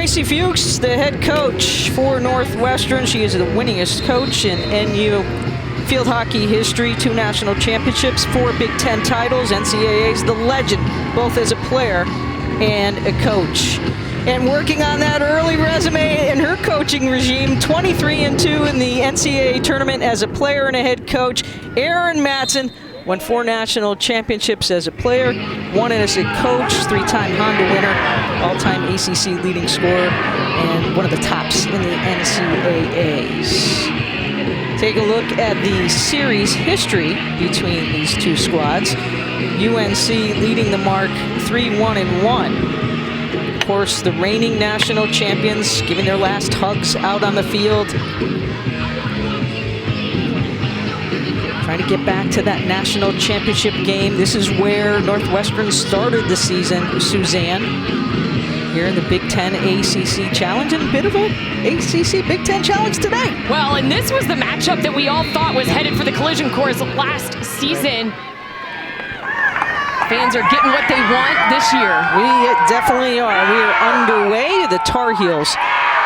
Tracy Fuchs, the head coach for Northwestern. She is the winningest coach in NU field hockey history. 2 national championships, 4 Big Ten titles. NCAA's the legend, both as a player and a coach. And working on that early resume in her coaching regime, 23-2 in the NCAA tournament as a player and a head coach. Erin Matson won 4 national championships as a player, 1 as a coach, 3-time Honda winner, all-time ACC leading scorer, and one of the tops in the NCAAs. Take a look at the series history between these 2 squads. UNC leading the mark 3-1-1. Of course, the reigning national champions giving their last hugs out on the field. Trying to get back to that national championship game. This is where Northwestern started the season. Suzanne here in the Big Ten ACC Challenge, and a bit of an ACC Big Ten Challenge today. Well, and this was the matchup that we all thought was headed for the collision course last season. Fans are getting what they want this year. We definitely are. We are underway. The Tar Heels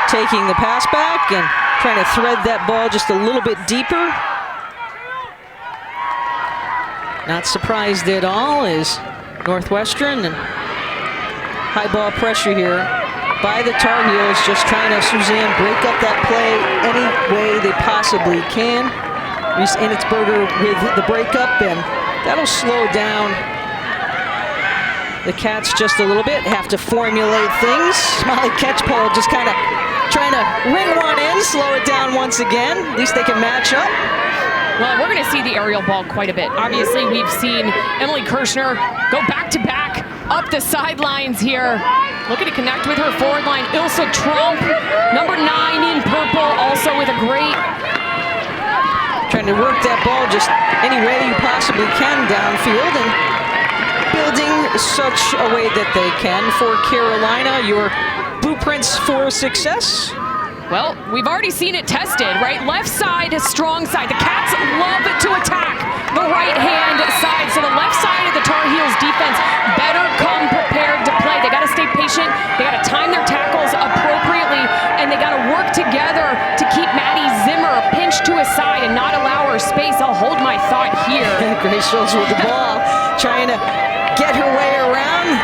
taking the pass back and trying to thread that ball just a little bit deeper. Not surprised at all as Northwestern, and high ball pressure here by the Tar Heels, just trying to, Suzanne, break up that play any way they possibly can. Reese Enitzberger with the breakup, and that'll slow down the Cats just a little bit. Have to formulate things. Molly Catchpole just kind of trying to ring one in, slow it down once again. At least they can match up. Well, we're going to see the aerial ball quite a bit. Obviously, we've seen Emily Kirshner go back-to-back up the sidelines here. Looking to connect with her forward line. Ilsa Trump, number 9 in purple, also with a great... Trying to work that ball just any way you possibly can downfield, and building such a way that they can for Carolina. Your blueprints for success? Well, we've already seen it tested, right? Left side is strong side. The Cats love to attack the right-hand side. So the left side of the Tar Heels defense better come prepared to play. They got to stay patient. They got to time their tackles appropriately, and they got to work together to keep Maddie Zimmer pinched to his side and not allow her space. I'll hold my thought here. Grace Schultz with the ball, trying to get her way around.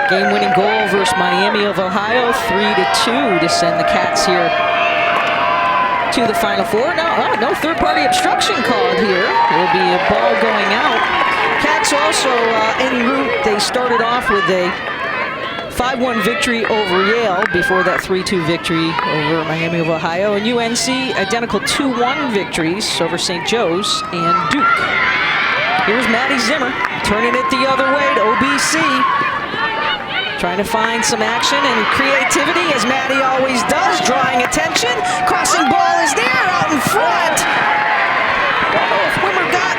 Game-winning goal versus Miami of Ohio, 3-2 to send the Cats here to the Final Four. No third-party obstruction called here. There'll be a ball going out. Cats also en route. They started off with a 5-1 victory over Yale before that 3-2 victory over Miami of Ohio. And UNC, identical 2-1 victories over St. Joe's and Duke. Here's Maddie Zimmer turning it the other way to OBC. Trying to find some action and creativity, as Maddie always does, drawing attention. Crossing ball is there out in front. Wimmer got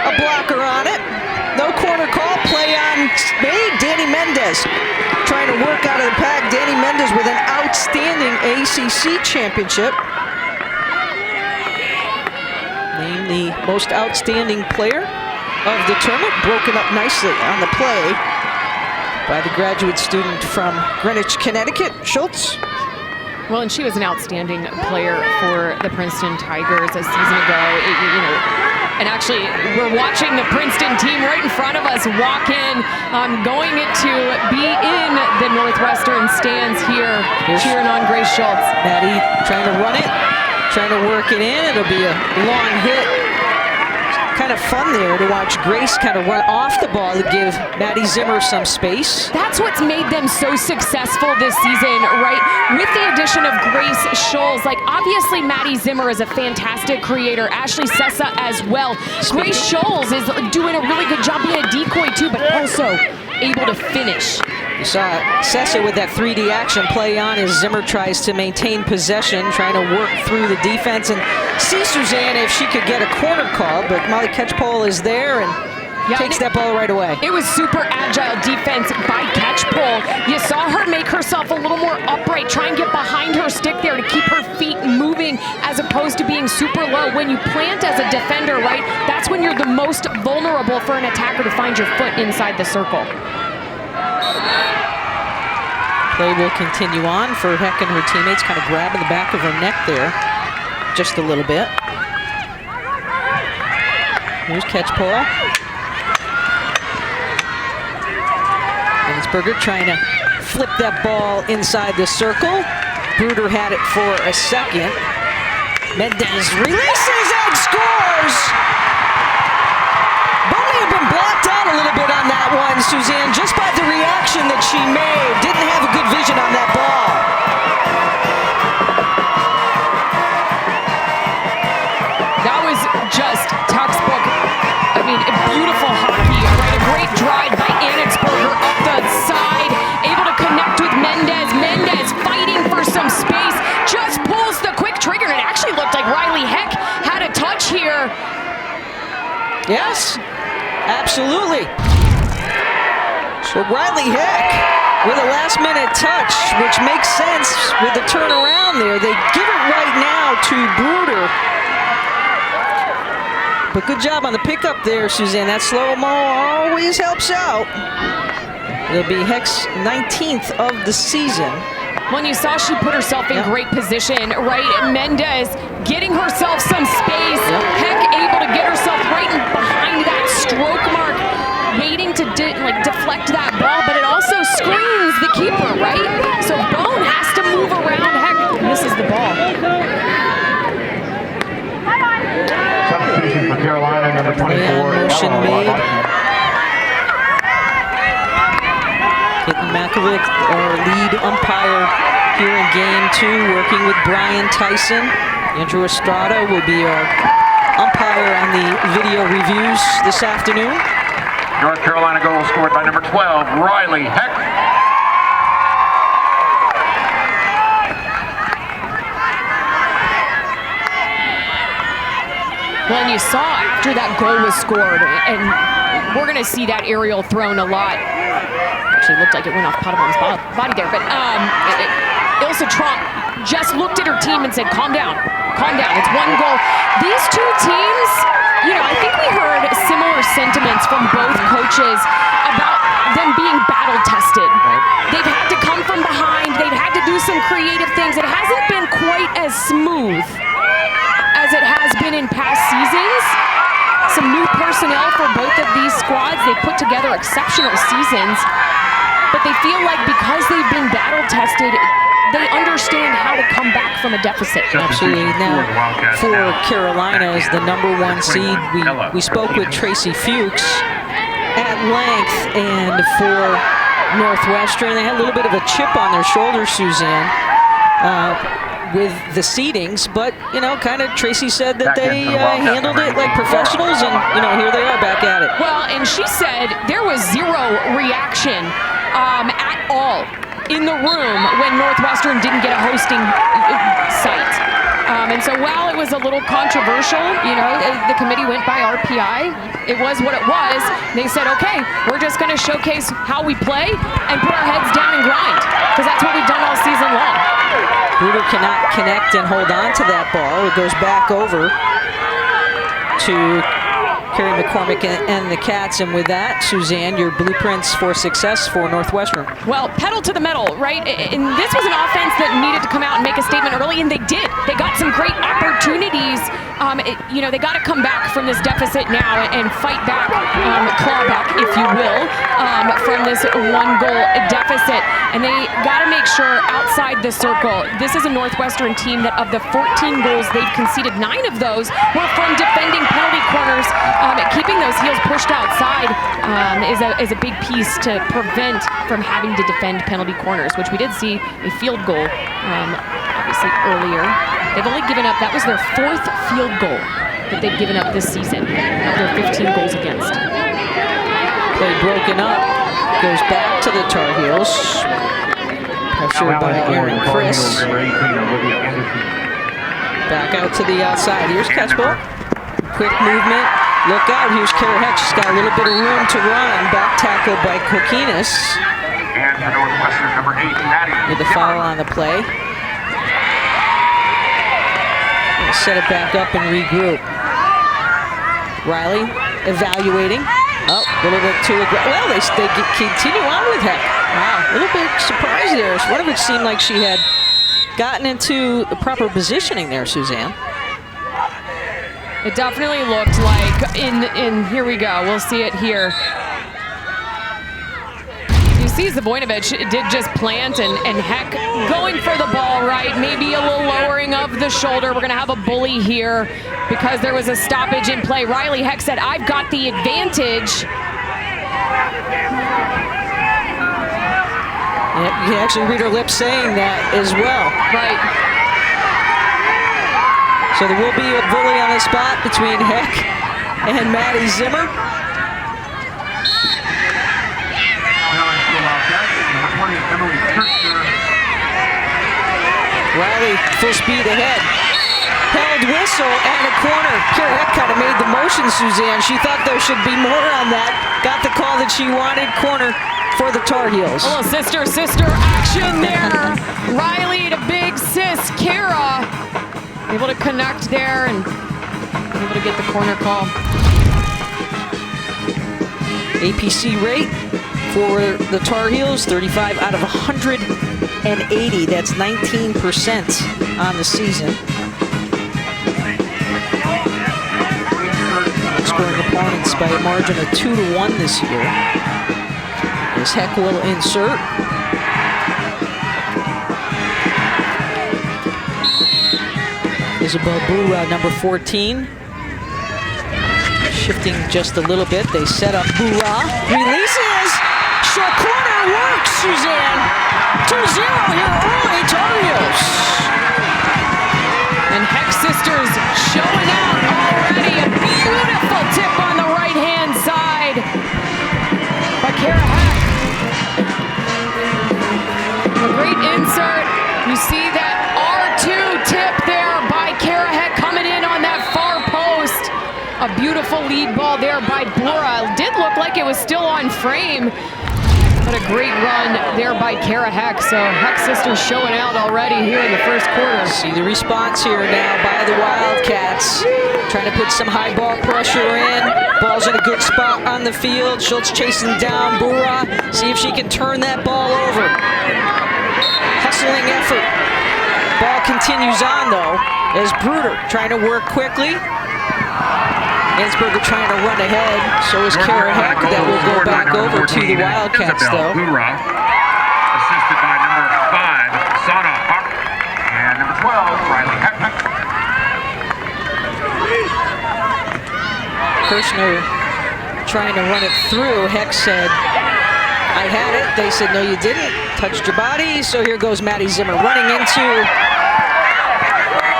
a blocker on it. No corner call, play on made. Danny Mendez trying to work out of the pack. Danny Mendez with an outstanding ACC championship. Named the most outstanding player of the tournament. Broken up nicely on the play by the graduate student from Greenwich, Connecticut, Schultz. Well, and she was an outstanding player for the Princeton Tigers a season ago. And actually, we're watching the Princeton team right in front of us walk in, going to be in the Northwestern stands here, cheering on Grace Schultz. Maddie trying to run it, trying to work it in. It'll be a long hit. Kind of fun there to watch Grace kind of run off the ball to give Maddie Zimmer some space. That's what's made them so successful this season, right? With the addition of Grace Schultz, like obviously Maddie Zimmer is a fantastic creator. Ashley Sessa as well. Grace Schultz is doing a really good job being a decoy too, but also able to finish. You saw Sessa with that 3D action play on as Zimmer tries to maintain possession, trying to work through the defense and see Suzanne if she could get a corner call, but Molly Catchpole is there and takes that ball right away. It was super agile defense by Catchpole. You saw her make herself a little more upright, try and get behind her stick there to keep her feet moving as opposed to being super low. When you plant as a defender, right, that's when you're the most vulnerable for an attacker to find your foot inside the circle. Play will continue on for Heck and her teammates, kind of grabbing the back of her neck there just a little bit. Here's catch ball. Ensberger trying to flip that ball inside the circle. Bruder had it for a second. Mendez releases and scores! Bo may have been blocked out a little bit on that one, Suzanne, just by the reaction that she made. Didn't have a good vision on that ball. That was just textbook. I mean, beautiful hockey, right? A great drive by Ensberger up the side, able to connect with Mendez. Mendez fighting for some space, just pulls the quick trigger. It actually looked like Riley Heck had a touch here. Yes, absolutely. So Riley Heck with a last-minute touch, which makes sense with the turnaround there. They give it right now to Bruder. But good job on the pickup there, Suzanne. That slow-mo always helps out. It'll be Heck's 19th of the season. When you saw she put herself in great position, right? Mendez getting herself some space. Heck able to get herself right in behind that stroke mark, waiting to deflect that ball, but it also screens the keeper, right? So Bone has to move around. Heck misses the ball. Substitution for Carolina, number 24. Motion made. Caitlin Makovic, our lead umpire here in game 2, working with Brian Tyson. Andrew Estrada will be our umpire on the video reviews this afternoon. North Carolina goal scored by number 12, Riley Heck. Well, and you saw after that goal was scored, and we're going to see that aerial thrown a lot. Actually looked like it went off Potabom's body there, but Ilse Trump just looked at her team and said, calm down, it's one goal. These two teams, you know, I think we heard similar sentiments from both coaches about them being battle tested. They've had to come from behind, they've had to do some creative things. It hasn't been quite as smooth as it has been in past seasons. Some new personnel for both of these squads. They've put together exceptional seasons, but they feel like because they've been battle tested, they understand how to come back from a deficit. Absolutely. Now, for Carolina as the #1 seed, we spoke with Tracy Fuchs at length, and for Northwestern, they had a little bit of a chip on their shoulder, Suzanne, with the seedings, but, you know, kind of Tracy said that they handled it like professionals, and, you know, here they are back at it. Well, and she said there was zero reaction at all in the room when Northwestern didn't get a hosting site. And so while it was a little controversial, you know, the committee went by RPI. It was what it was. They said, okay, we're just going to showcase how we play and put our heads down and grind, because that's what we've done all season long. Bruder cannot connect and hold on to that ball. It goes back over to Carrie McCormick and the Cats, and with that, Suzanne, your blueprints for success for Northwestern. Well, pedal to the metal, right? And this was an offense that needed to come out and make a statement early, and they did. They got some great opportunities. You know, they got to come back from this deficit now and fight back, claw back, if you will, from this one-goal deficit. And they got to make sure outside the circle. This is a Northwestern team that of the 14 goals they've conceded, 9 of those were from defending penalty corners. Keeping those heels pushed outside is a big piece to prevent from having to defend penalty corners, which we did see a field goal, obviously earlier. They've only given up, that was their 4th field goal that they've given up this season of their 15 goals against. Play broken up, goes back to the Tar Heels. Pressured by Aaron Chris. Back out to the outside. Here's catch ball. Quick movement. Look out, here's Kara Heck. She's got a little bit of room to run. Back tackle by Kokinas. And for Northwestern, number 8, Maddie. With the foul on the play. Set it back up and regroup. Riley evaluating. Oh, a little bit too aggressive. Well, they continue on with Heck. Wow, a little bit surprising there. One of which seemed like she had gotten into the proper positioning there, Suzanne. It definitely looked like, here we go, we'll see it here. You see Zavoinovic did just plant and Heck going for the ball right, maybe a little lowering of the shoulder. We're gonna have a bully here because there was a stoppage in play. Riley Heck said, I've got the advantage. Yep, you can actually read her lips saying that as well. Right. So there will be a bully on the spot between Heck and Maddie Zimmer. Riley full speed ahead. Held whistle and a corner. Kara Heck kind of made the motion, Suzanne. She thought there should be more on that. Got the call that she wanted. Corner for the Tar Heels. A little sister action there. Riley to big sis Kara. Able to connect there and able to get the corner call. APC rate for the Tar Heels, 35 out of 180. That's 19% on the season. Scoring opponents by a margin of 2-1 this year. As Heck will insert. Isabel Bura, number 14. Shifting just a little bit. They set up Bura. Releases. Short corner works, Suzanne. 2-0 here early, Tar Heels. And Heck sisters showing out already. A beautiful tip on the right-hand side by Kara Heck. A great insert. You see that R2 tip there by Kara Heck coming in on that far post. A beautiful lead ball there by Bura. Did look like it was still on frame, but a great run there by Kara Heck. So Heck sisters showing out already here in the first quarter. See the response here now by the Wildcats. Trying to put some high ball pressure in. Ball's in a good spot on the field. Schultz chasing down Bura. See if she can turn that ball over. Hustling effort. Ball continues on though, as Bruder trying to work quickly. Ensberger trying to run ahead, so is Kara Heck. That will go back over to the Wildcats though. Bura, assisted by number 5, Sana Huck, and number 12, Riley Heck. Kirshner trying to run it through. Heck said, I had it. They said, no, you didn't. Touched your body. So here goes Maddie Zimmer running into,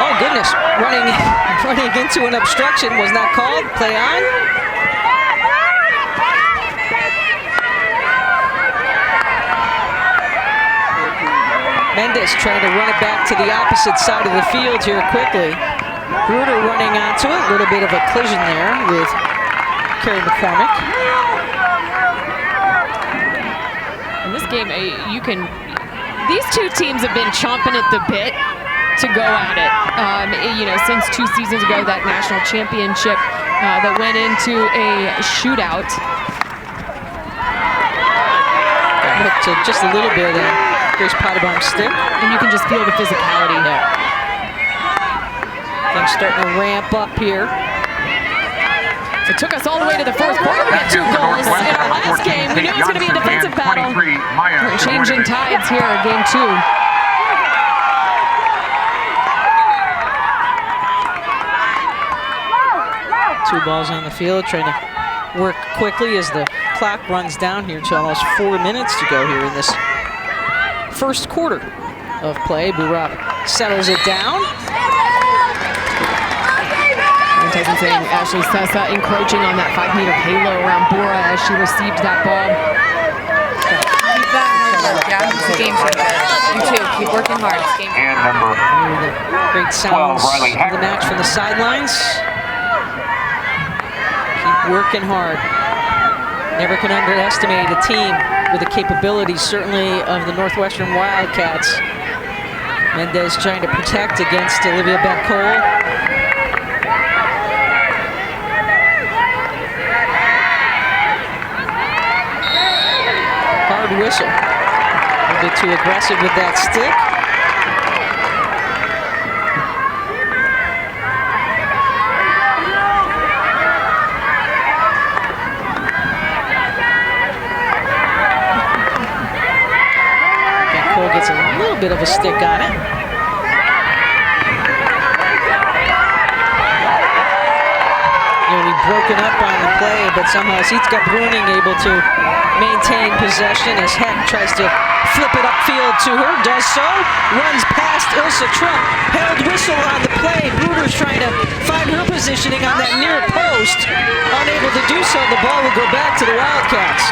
oh goodness, running into an obstruction. Was not called. Play on. Mendes trying to run it back to the opposite side of the field here quickly. Bruder running onto it. A little bit of a collision there with Carrie McCormick. In this game, these two teams have been chomping at the bit to go at it. Since 2 seasons ago, that national championship that went into a shootout. Hooked to just a little bit in Grace Pottebaum's stick. And you can just feel the physicality. Yeah. Things starting to ramp up here. It took us all the way to the fourth quarter. We got 2 goals in our last game. We knew it was going to be a defensive battle. We're changing tides here in game 2. Two balls on the field, trying to work quickly as the clock runs down here to almost 4 minutes to go here in this first quarter of play. Burap settles it down. Tyson saying Ashley Sessa encroaching on that 5-meter halo around Bura as she received that ball. Keep that hard work, yeah? It's a game changer. You too, keep working hard. It's game changer. And number Great sounds of the match from the sidelines. Keep working hard. Never can underestimate a team with the capabilities, certainly, of the Northwestern Wildcats. Mendez trying to protect against Olivia Beck-Cole. Hard whistle. bit too aggressive with that stick. Cole gets a little bit of a stick on it. Broken up on the play, but somehow Sitka Bruning able to maintain possession as Heck tries to flip it upfield to her, does so, runs past Ilsa Trump, held whistle on the play. Bruder's trying to find her positioning on that near post, unable to do so. The ball will go back to the Wildcats.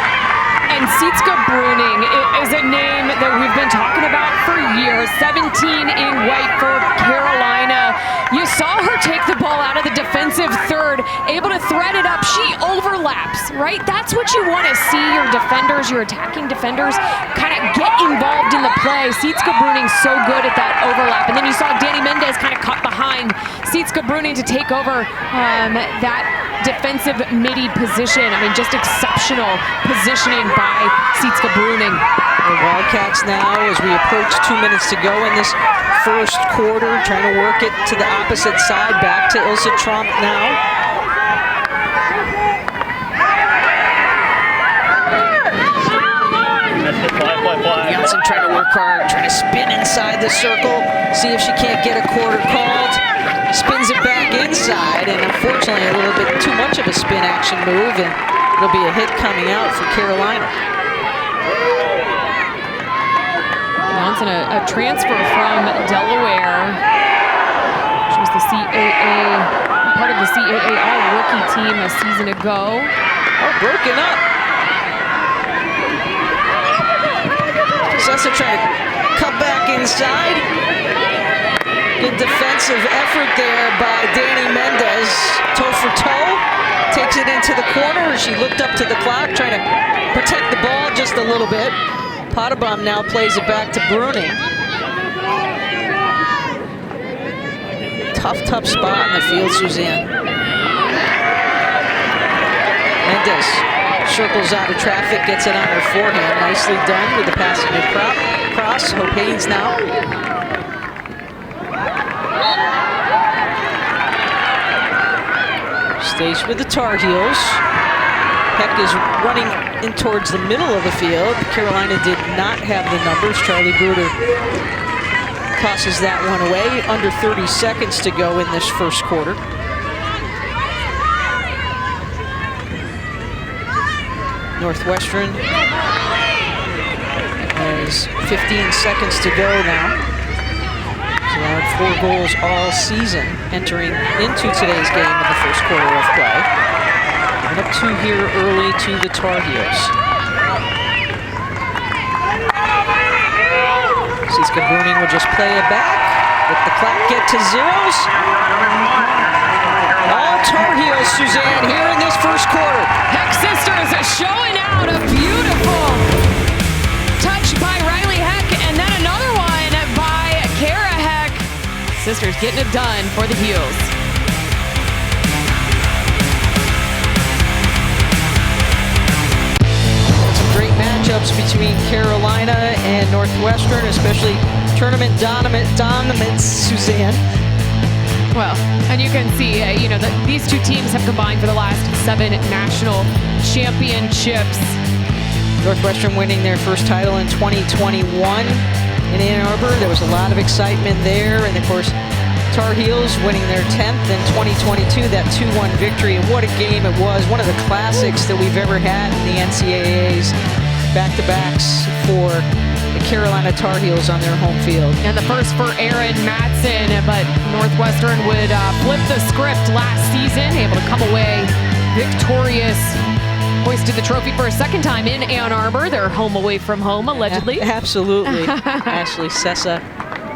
And Sitka Bruning is a name that we've been talking about for years. 17 in white for Carolina. You saw her take the ball out of the defensive third, able to thread it up. She overlaps, right? That's what you want to see your defenders, your attacking defenders, kind of get involved in the play. Sitka Bruning so good at that overlap. And then you saw Danny Mendez kind of caught behind Sitka Bruning to take over that defensive midi position. I mean, just exceptional positioning by Sitka Bruning. The Wildcats now, as we approach 2 minutes to go in this first quarter, trying to work it to the opposite side, back to Ilsa Trump now. Johnson trying to work hard, trying to spin inside the circle, see if she can't get a quarter called. Spins it back inside, and unfortunately a little bit too much of a spin action move, and there'll be a hit coming out for Carolina. Johnson, a transfer from Delaware. She was the part of the CAA all-rookie team a season ago. Oh, broken up. Sessa trying to cut back inside. Good defensive effort there by Danny Mendez. Toe for toe. Takes it into the corner. She looked up to the clock, trying to protect the ball just a little bit. Pottebaum now plays it back to Bruning. Tough spot in the field, Suzanne. Mendez circles out of traffic, gets it on her forehand. Nicely done with the passing across. Hope Haynes now. Stays with the Tar Heels. Heck is running in towards the middle of the field. Carolina did not have the numbers. Charlie Bruder tosses that one away. Under 30 seconds to go in this first quarter. Northwestern has 15 seconds to go now. Allowed 4 goals all season entering into today's game in the first quarter of play. And up 2 here early to the Tar Heels. Sitka Bruning will just play it back. Let the clock get to zeros. All Tar Heels, Suzanne, here in this first quarter. Heck Sisters showing out a beautiful touch by Riley Heck, and then another one by Kara Heck. Sisters getting it done for the Heels. Some great matchups between Carolina and Northwestern, especially tournament dominance, Suzanne. Well, and you can see, that these two teams have combined for the last 7 national championships. Northwestern winning their first title in 2021 in Ann Arbor. There was a lot of excitement there. And of course, Tar Heels winning their 10th in 2022, that 2-1 victory. And what a game it was. One of the classics that we've ever had in the NCAAs. Back-to-backs for the Carolina Tar Heels on their home field. And the first for Erin Matson, but Northwestern would flip the script last season, able to come away victorious. Hoisted the trophy for a second time in Ann Arbor. They're home away from home, allegedly. Absolutely. Ashley Sessa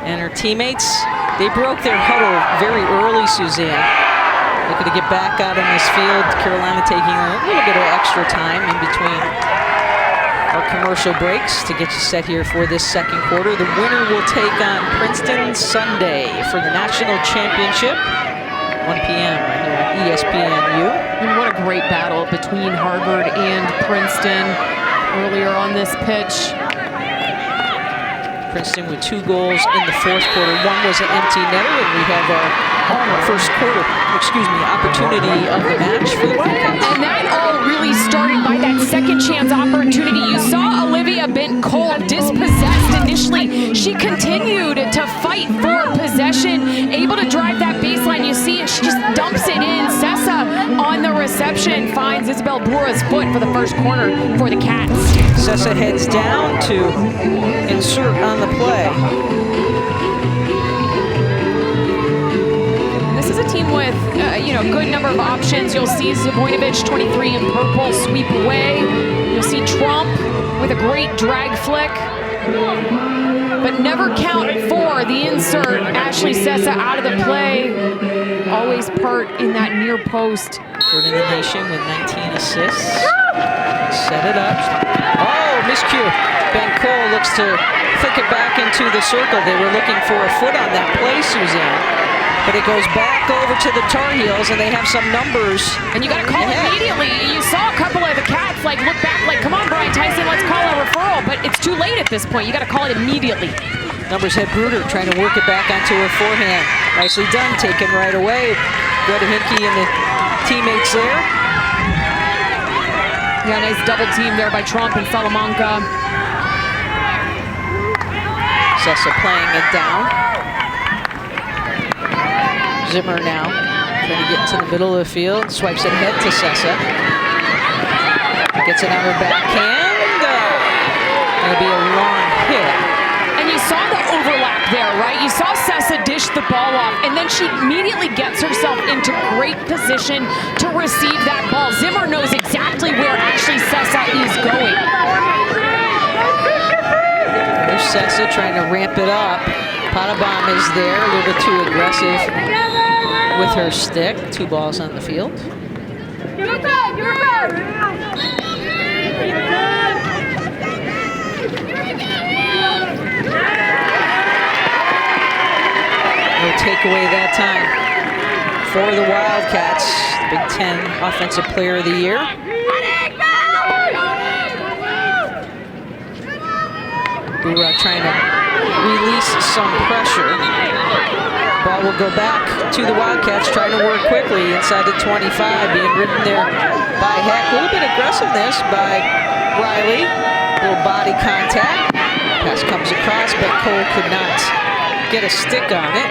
and her teammates, they broke their huddle very early, Suzanne. Looking to get back out on this field. Carolina taking a little bit of extra time in between our commercial breaks to get you set here for this second quarter. The winner will take on Princeton Sunday for the national championship. 1 p.m. right here on ESPNU. And what a great battle between Harvard and Princeton earlier on this pitch. Princeton with 2 goals in the fourth quarter. One was an empty netter, and we have our first quarter, opportunity of the match for the Wildcats. And that all really started by that second chance opportunity. You saw Olivia Bent-Cole dispossessed initially. She continued to fight for possession, able to drive that baseline. You see it, she just dumps it in. Sessa on the reception finds Isabel Bora's foot for the first corner for the Cats. Sessa heads down to insert on the play. This is a team with good number of options. You'll see Zavoinovich, 23 in purple, sweep away. You'll see Trump with a great drag flick. But never count for the insert. Ashley Sessa out of the play. Always part in that near post. Third in the nation with 19 assists. Set it up. Oh, miscue. Bent-Cole looks to flick it back into the circle. They were looking for a foot on that play, Suzanne. But it goes back over to the Tar Heels, and they have some numbers. And you got to call it immediately. You saw a couple of the Cats look back, come on, Brian Tyson, let's call a referral. But it's too late at this point. You got to call it immediately. Numbers head Bruder trying to work it back onto her forehand. Nicely done, taken right away. Greta Hinke and the teammates there. Yeah, nice double team there by Trump and Salamanca. Sessa playing it down. Zimmer now trying to get into the middle of the field. Swipes it ahead to Sessa. Gets it on her backhand. That'll be a long hit. And you saw the overlap there, right? You saw Sessa dish the ball off, and then she immediately gets herself into great position to receive that ball. Zimmer knows exactly where Ashley Sessa is going. There's Sessa trying to ramp it up. Pottebaum is there, a little bit too aggressive with her stick. 2 balls on the field. You're good, you're good. No takeaway that time for the Wildcats. The Big Ten Offensive Player of the Year. Burak trying to release some pressure. Ball will go back to the Wildcats, trying to work quickly inside the 25, being ridden there by Heck. A little bit of aggressiveness by Riley. A little body contact. Pass comes across, but Cole could not get a stick on it.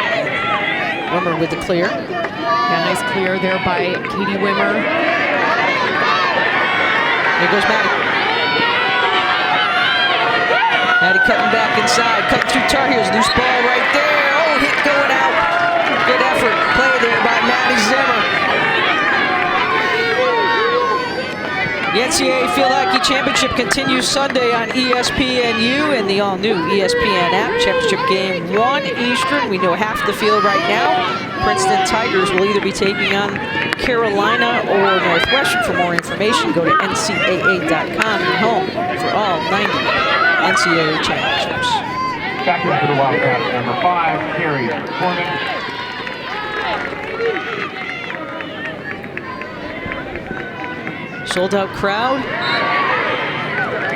Wimmer with the clear. Yeah, nice clear there by Katie Wimmer. There goes Maddie. Maddie cutting back inside, cutting through Tar Heels. Loose ball right there. Oh, hit going out. Good effort. Play there by Maddie Zimmer. The NCAA Field Hockey Championship continues Sunday on ESPNU and the all-new ESPN app. Championship game 1 Eastern. We know half the field right now. Princeton Tigers will either be taking on Carolina or Northwestern. For more information, go to ncaa.com and home for all 90 NCAA championships. Back in for the Wildcats, number 5, Carrie Corman. Sold out crowd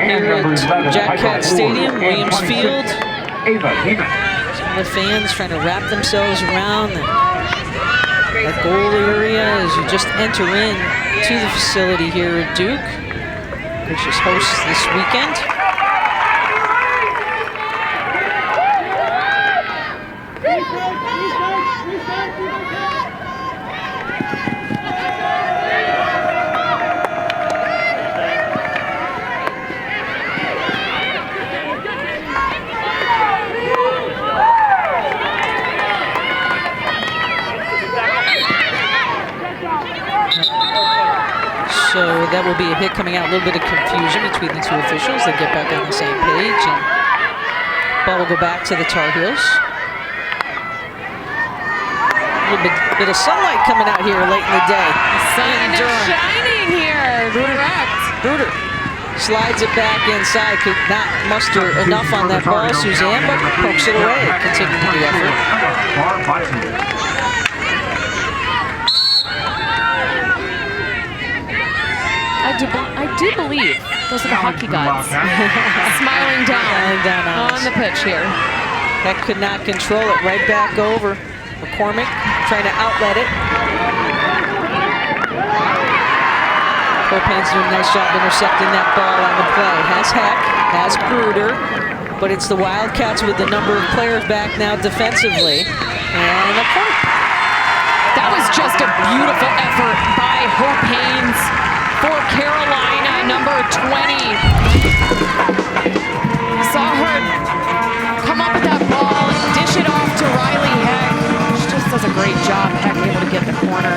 here at Jack Cat Stadium, Williams Field. Some of the fans trying to wrap themselves around that goal area as you just enter in to the facility here at Duke, which is hosts this weekend. So that will be a hit coming out. A little bit of confusion between the two officials. They get back on the same page, and ball will go back to the Tar Heels. A little bit of sunlight coming out here late in the day. The sun is shining here. Correct. Bruder slides it back inside. Could not muster enough on that ball, Suzanne, but pokes it away. Continuing the effort. I do believe Those are the hockey gods. Smiling down on the pitch here. Heck could not control it. Right back over. McCormick trying to outlet it. Copain's doing a nice job intercepting that ball on the play. Has Heck, has Bruder, but it's the Wildcats with the number of players back now defensively. And McCormick. That was just a beautiful effort by Hope Haynes for Carolina, number 20. You saw her come up with that ball, dish it off to Riley Heck. She just does a great job. Heck able to get the corner.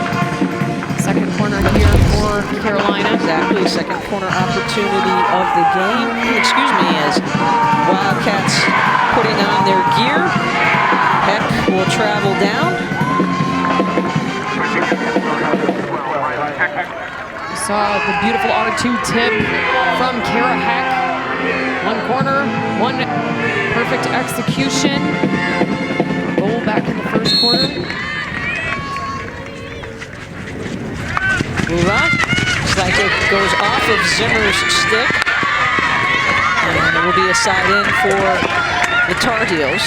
Second corner here for Carolina. Exactly, second corner opportunity of the game. Excuse me, as Wildcats putting on their gear. Heck will travel down. You saw the beautiful R2 tip from Kara Heck. One corner, one perfect execution. Goal back in the first quarter. Looks like it goes off of Zimmer's stick. And it will be a side in for the Tar Heels.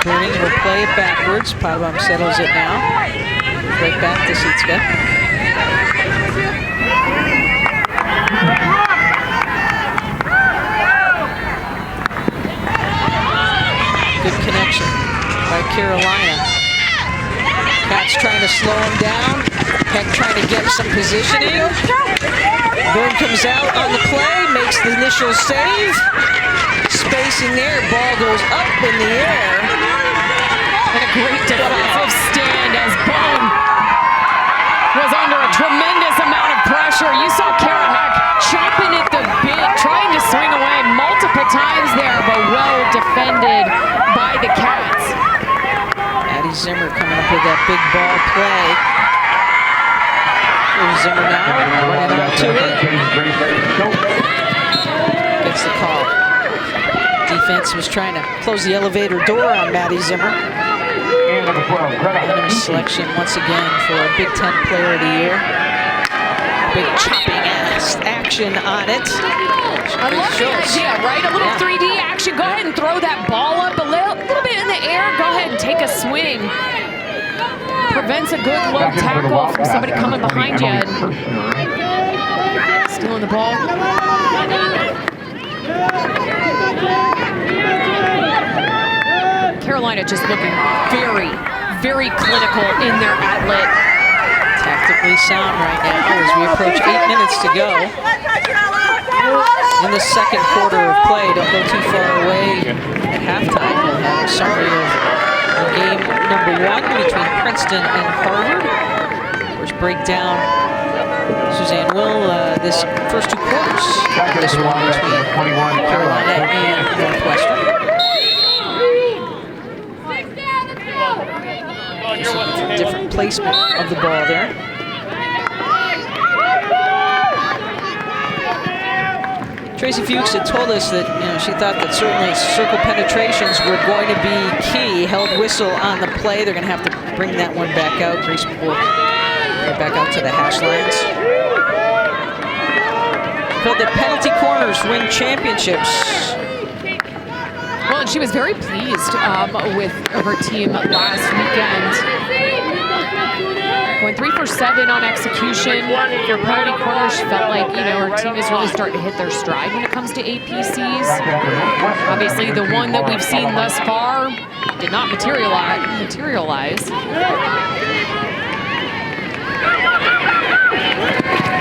Bruning will play it backwards. Pabam settles it now. Right back to Sitska. Good connection by Carolina. Cats trying to slow him down. Heck trying to get some positioning. Boone comes out on the play, makes the initial save. Spacing there, ball goes up in the air. And a great defensive stand as Boone was under a tremendous amount of pressure. You saw Kara Heck chomping at the bit, trying to swing away multiple times there, but well defended by the Cats. Addie Zimmer coming up with that big ball play. Here's Zimmer now, running out to it. Gets the call. Defense was trying to close the elevator door on Maddie Zimmer. And selection once again for a Big Ten Player of the Year. Big chopping action on it. I love the idea, right? A little 3D action. Go ahead and throw that ball up a little bit in the air. Go ahead and take a swing. Prevents a good low tackle from somebody coming behind you. Stealing the ball. Carolina just looking very, very clinical in their outlet. Tactically sound right now as we approach 8 minutes to go. In the second quarter of play, don't go too far away at halftime. We'll have a summary of game number 1 between Princeton and Harvard. Of course, break down, Suzanne will, this first 2 quarters. This one between Carolina and Northwestern. Different placement of the ball there. Tracy Fuchs had told us that she thought that certainly circle penetrations were going to be key. Held whistle on the play. They're going to have to bring that one back out. Grace will right back out to the hash lines. But the penalty corners win championships. Well, and she was very pleased with her team last weekend. Going 3 for 7 on execution. For penalty corners, she felt like, her team is really starting to hit their stride when it comes to APCs. Obviously, the one that we've seen thus far did not materialize.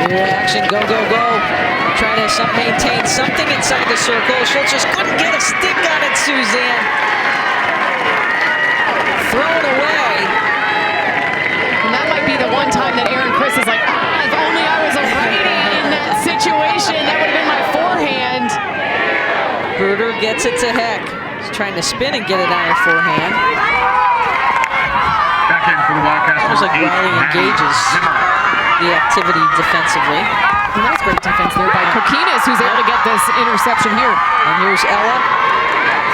Good action, go, go, go. Trying to maintain something inside the circle. Schultz just couldn't get a stick on it, Suzanne. Thrown away. And that might be the one time that Aaron Chris is like, if only I was a righty in that situation, that would have been my forehand. Bruder gets it to Heck. He's trying to spin and get it on her forehand. Back in for the Wildcats. It was like Riley engages the activity defensively. And that was great defense there by Kokinas, who's able to get this interception here. And here's Ella.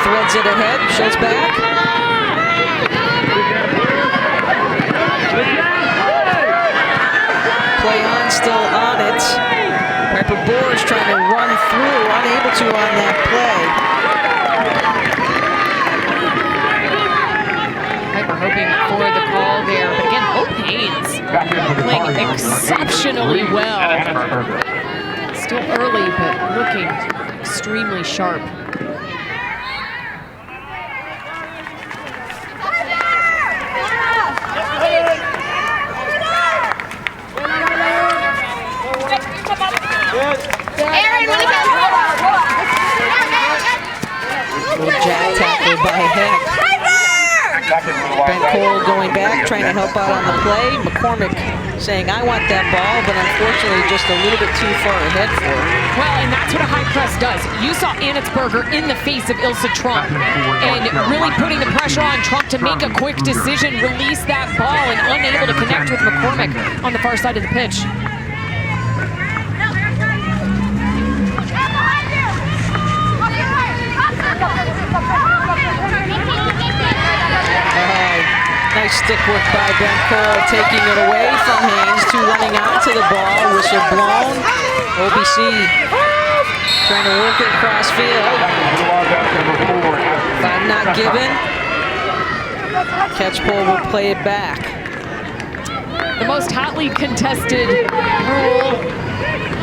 Threads it ahead. Schultz back. Play on, still on it. Piper Boers trying to run through, unable to on that play. Piper hoping for the call there, but again, Hope Haynes playing exceptionally well. Still early, but looking extremely sharp. Little jack tackle by Heck. Ben Cole going back, trying to help out on the play. McCormick saying, I want that ball, but unfortunately just a little bit too far ahead for him. Well, and that's what a high press does. You saw Anitsberger in the face of Ilse Trump and really putting the pressure on Trump to make a quick decision, release that ball, and unable to connect with McCormick on the far side of the pitch. Nice stick work by Ben Cole, taking it away from Haynes. Two running onto the ball, whistle blown. OBC trying to work it across field. Five not given. Catch pole will play it back. The most hotly contested rule,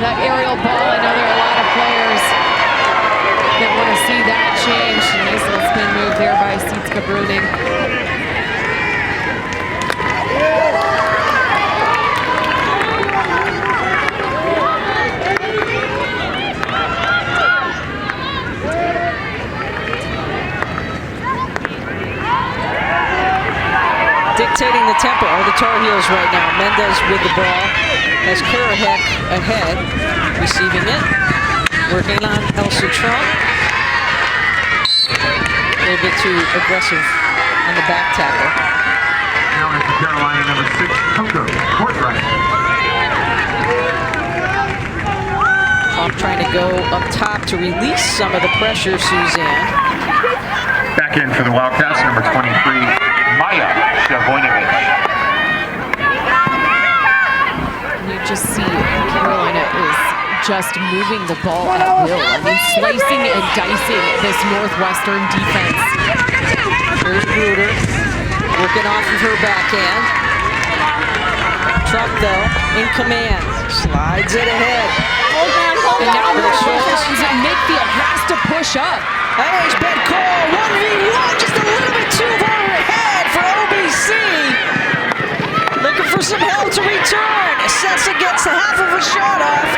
that aerial ball. I know there are a lot of players that want to see that change. Nice little spin move there by Sietske Bruning. Dictating the tempo are the Tar Heels right now. Mendez with the ball. Has Kurahek ahead, receiving it. Working on Elsa Trump. A little bit too aggressive on the back tackle. Now into Carolina, number 6, Coco, court right. Trump trying to go up top to release some of the pressure, Suzanne. Back in for the Wildcats, number 23, Maya Shavojnovic. You just see Carolina is just moving the ball at will. I mean, slicing and dicing this Northwestern defense. Here's Bruder, working off of her backhand. Trump, though, in command. Slides it ahead. And now Northwestern's in midfield, has to push up. There's Ben Cole, 1v1, just a little bit too far ahead for OBC. Looking for some help to return. Sessa gets half of a shot off.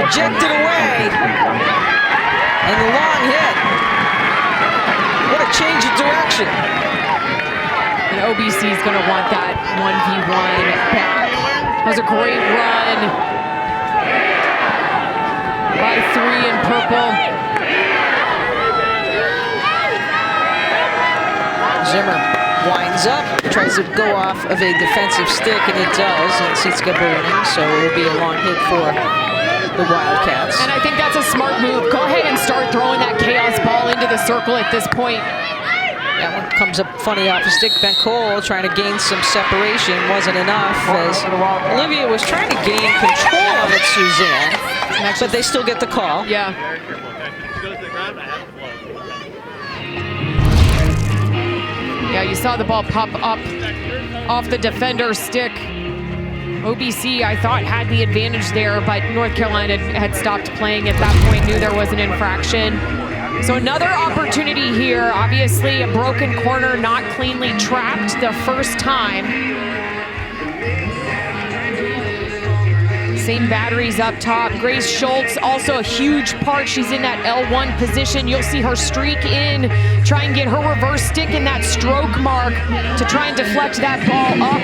Ejected away. And the long hit. What a change of direction. And OBC is going to want that 1v1 back. That was a great run by 3 in purple. Zimmer winds up, tries to go off of a defensive stick, and it does, and Sietske Bruning, so it will be a long hit for the Wildcats. And I think that's a smart move. Go ahead and start throwing that chaos ball into the circle at this point. That one comes up funny off a stick. Ben Cole trying to gain some separation, wasn't enough, as Olivia was trying to gain control of it, Suzanne, but they still get the call. Yeah. Yeah, you saw the ball pop up off the defender's stick. OBC, I thought, had the advantage there, but North Carolina had stopped playing at that point, knew there was an infraction. So another opportunity here. Obviously, a broken corner, not cleanly trapped the first time. Same batteries up top. Grace Schultz, also a huge part. She's in that L1 position. You'll see her streak in, try and get her reverse stick in that stroke mark to try and deflect that ball up.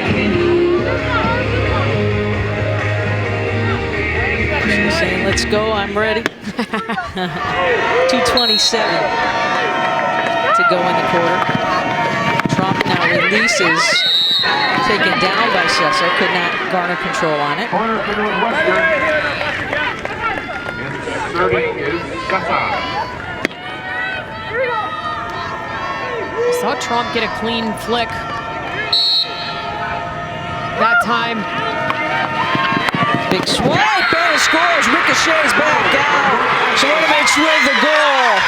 She's saying, let's go, I'm ready. 2:27 to go in the quarter. Trump now releases. Taken down by Sessa, could not garner control on it. Corner for Northwestern. Inserting is Sessa. Saw Trump get a clean flick that time. Big swipe and scores. Ricochets back out. Shimonovich with the goal.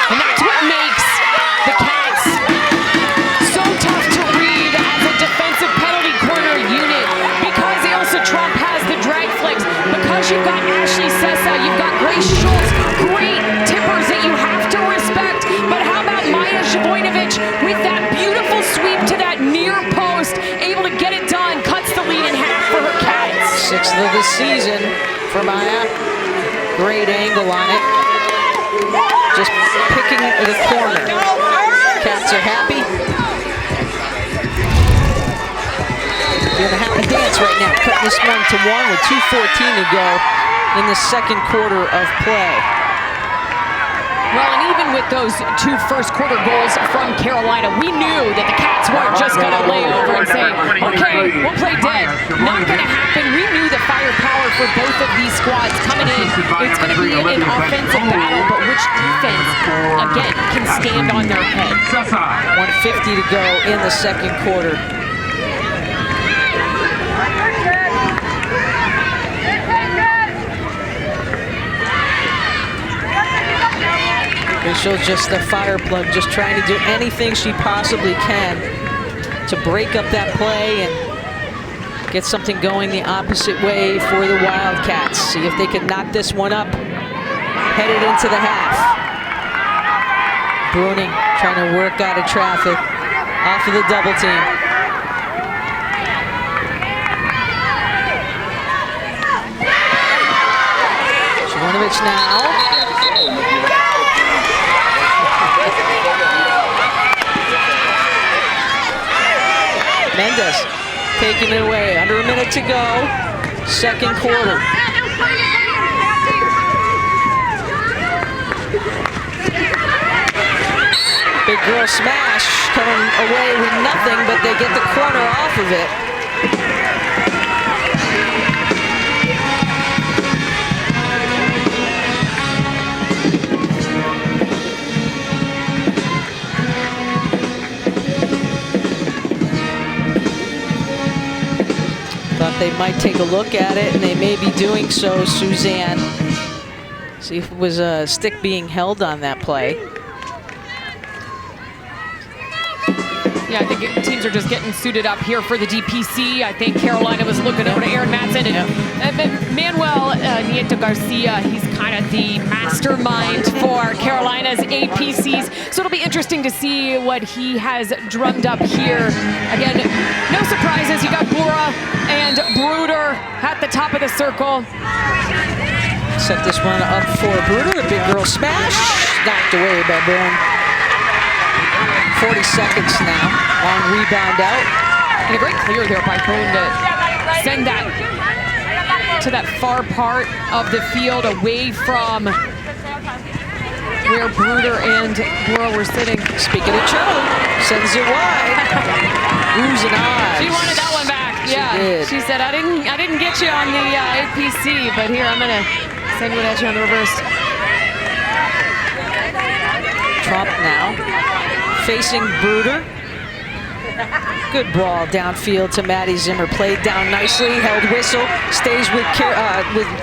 And that's what makes the Cats so tough to read as a defensive penalty corner unit, because Ilsa Trump has the drag flicks, because you've got Ashley Sessa, you've got Grace Schultz, great tippers that you have to respect. But how about Maya Zhivojnovic with that beautiful sweep to that near post, able to get it done, cuts the lead in half for her Cats. Sixth of the season for Maya. Great angle on it. Just picking the corner. Cats are happy. Doing a happy dance right now. Cutting this one to 1 with 2:14 to go in the second quarter of play. Well, and even with those 2 first-quarter goals from Carolina, we knew that the Cats weren't just going to lay over and say, okay, we'll play dead. Not going to happen. We knew the firepower for both of these squads coming in. It's going to be an offensive battle, but which defense, again, can stand on their head? 1:50 to go in the second quarter. Rachel's just a fire plug, just trying to do anything she possibly can to break up that play and get something going the opposite way for the Wildcats. See if they can knock this one up, headed into the half. Bruning trying to work out of traffic, off of the double team. Shimonovich now. Mendez taking it away. Under a minute to go. Second quarter. Big girl smash coming away with nothing, but they get the corner off of it. Thought they might take a look at it, and they may be doing so, Suzanne. See if it was a stick being held on that play. Yeah, I think teams are just getting suited up here for the DPC. I think Carolina was looking over to Aaron Matson, and Manuel Nieto Garcia, he's kind of the mastermind for Carolina's APCs. So it'll be interesting to see what he has drummed up here. Again, no surprises. You got Bura and Bruder at the top of the circle. Set this one up for Bruder. A big girl smash. Knocked away by Boone. 40 seconds now. Long rebound out. And a great clear there by Boone to send that to that far part of the field, away from where Bruder and Bura were sitting. Speaking of Charlie, sends it wide. Oohs and ahs. She wanted that one back. Yeah, she said, I didn't get you on the APC, but here, I'm gonna send one at you on the reverse. Trump now facing Bruder. Good ball downfield to Maddie Zimmer. Played down nicely, held whistle, stays with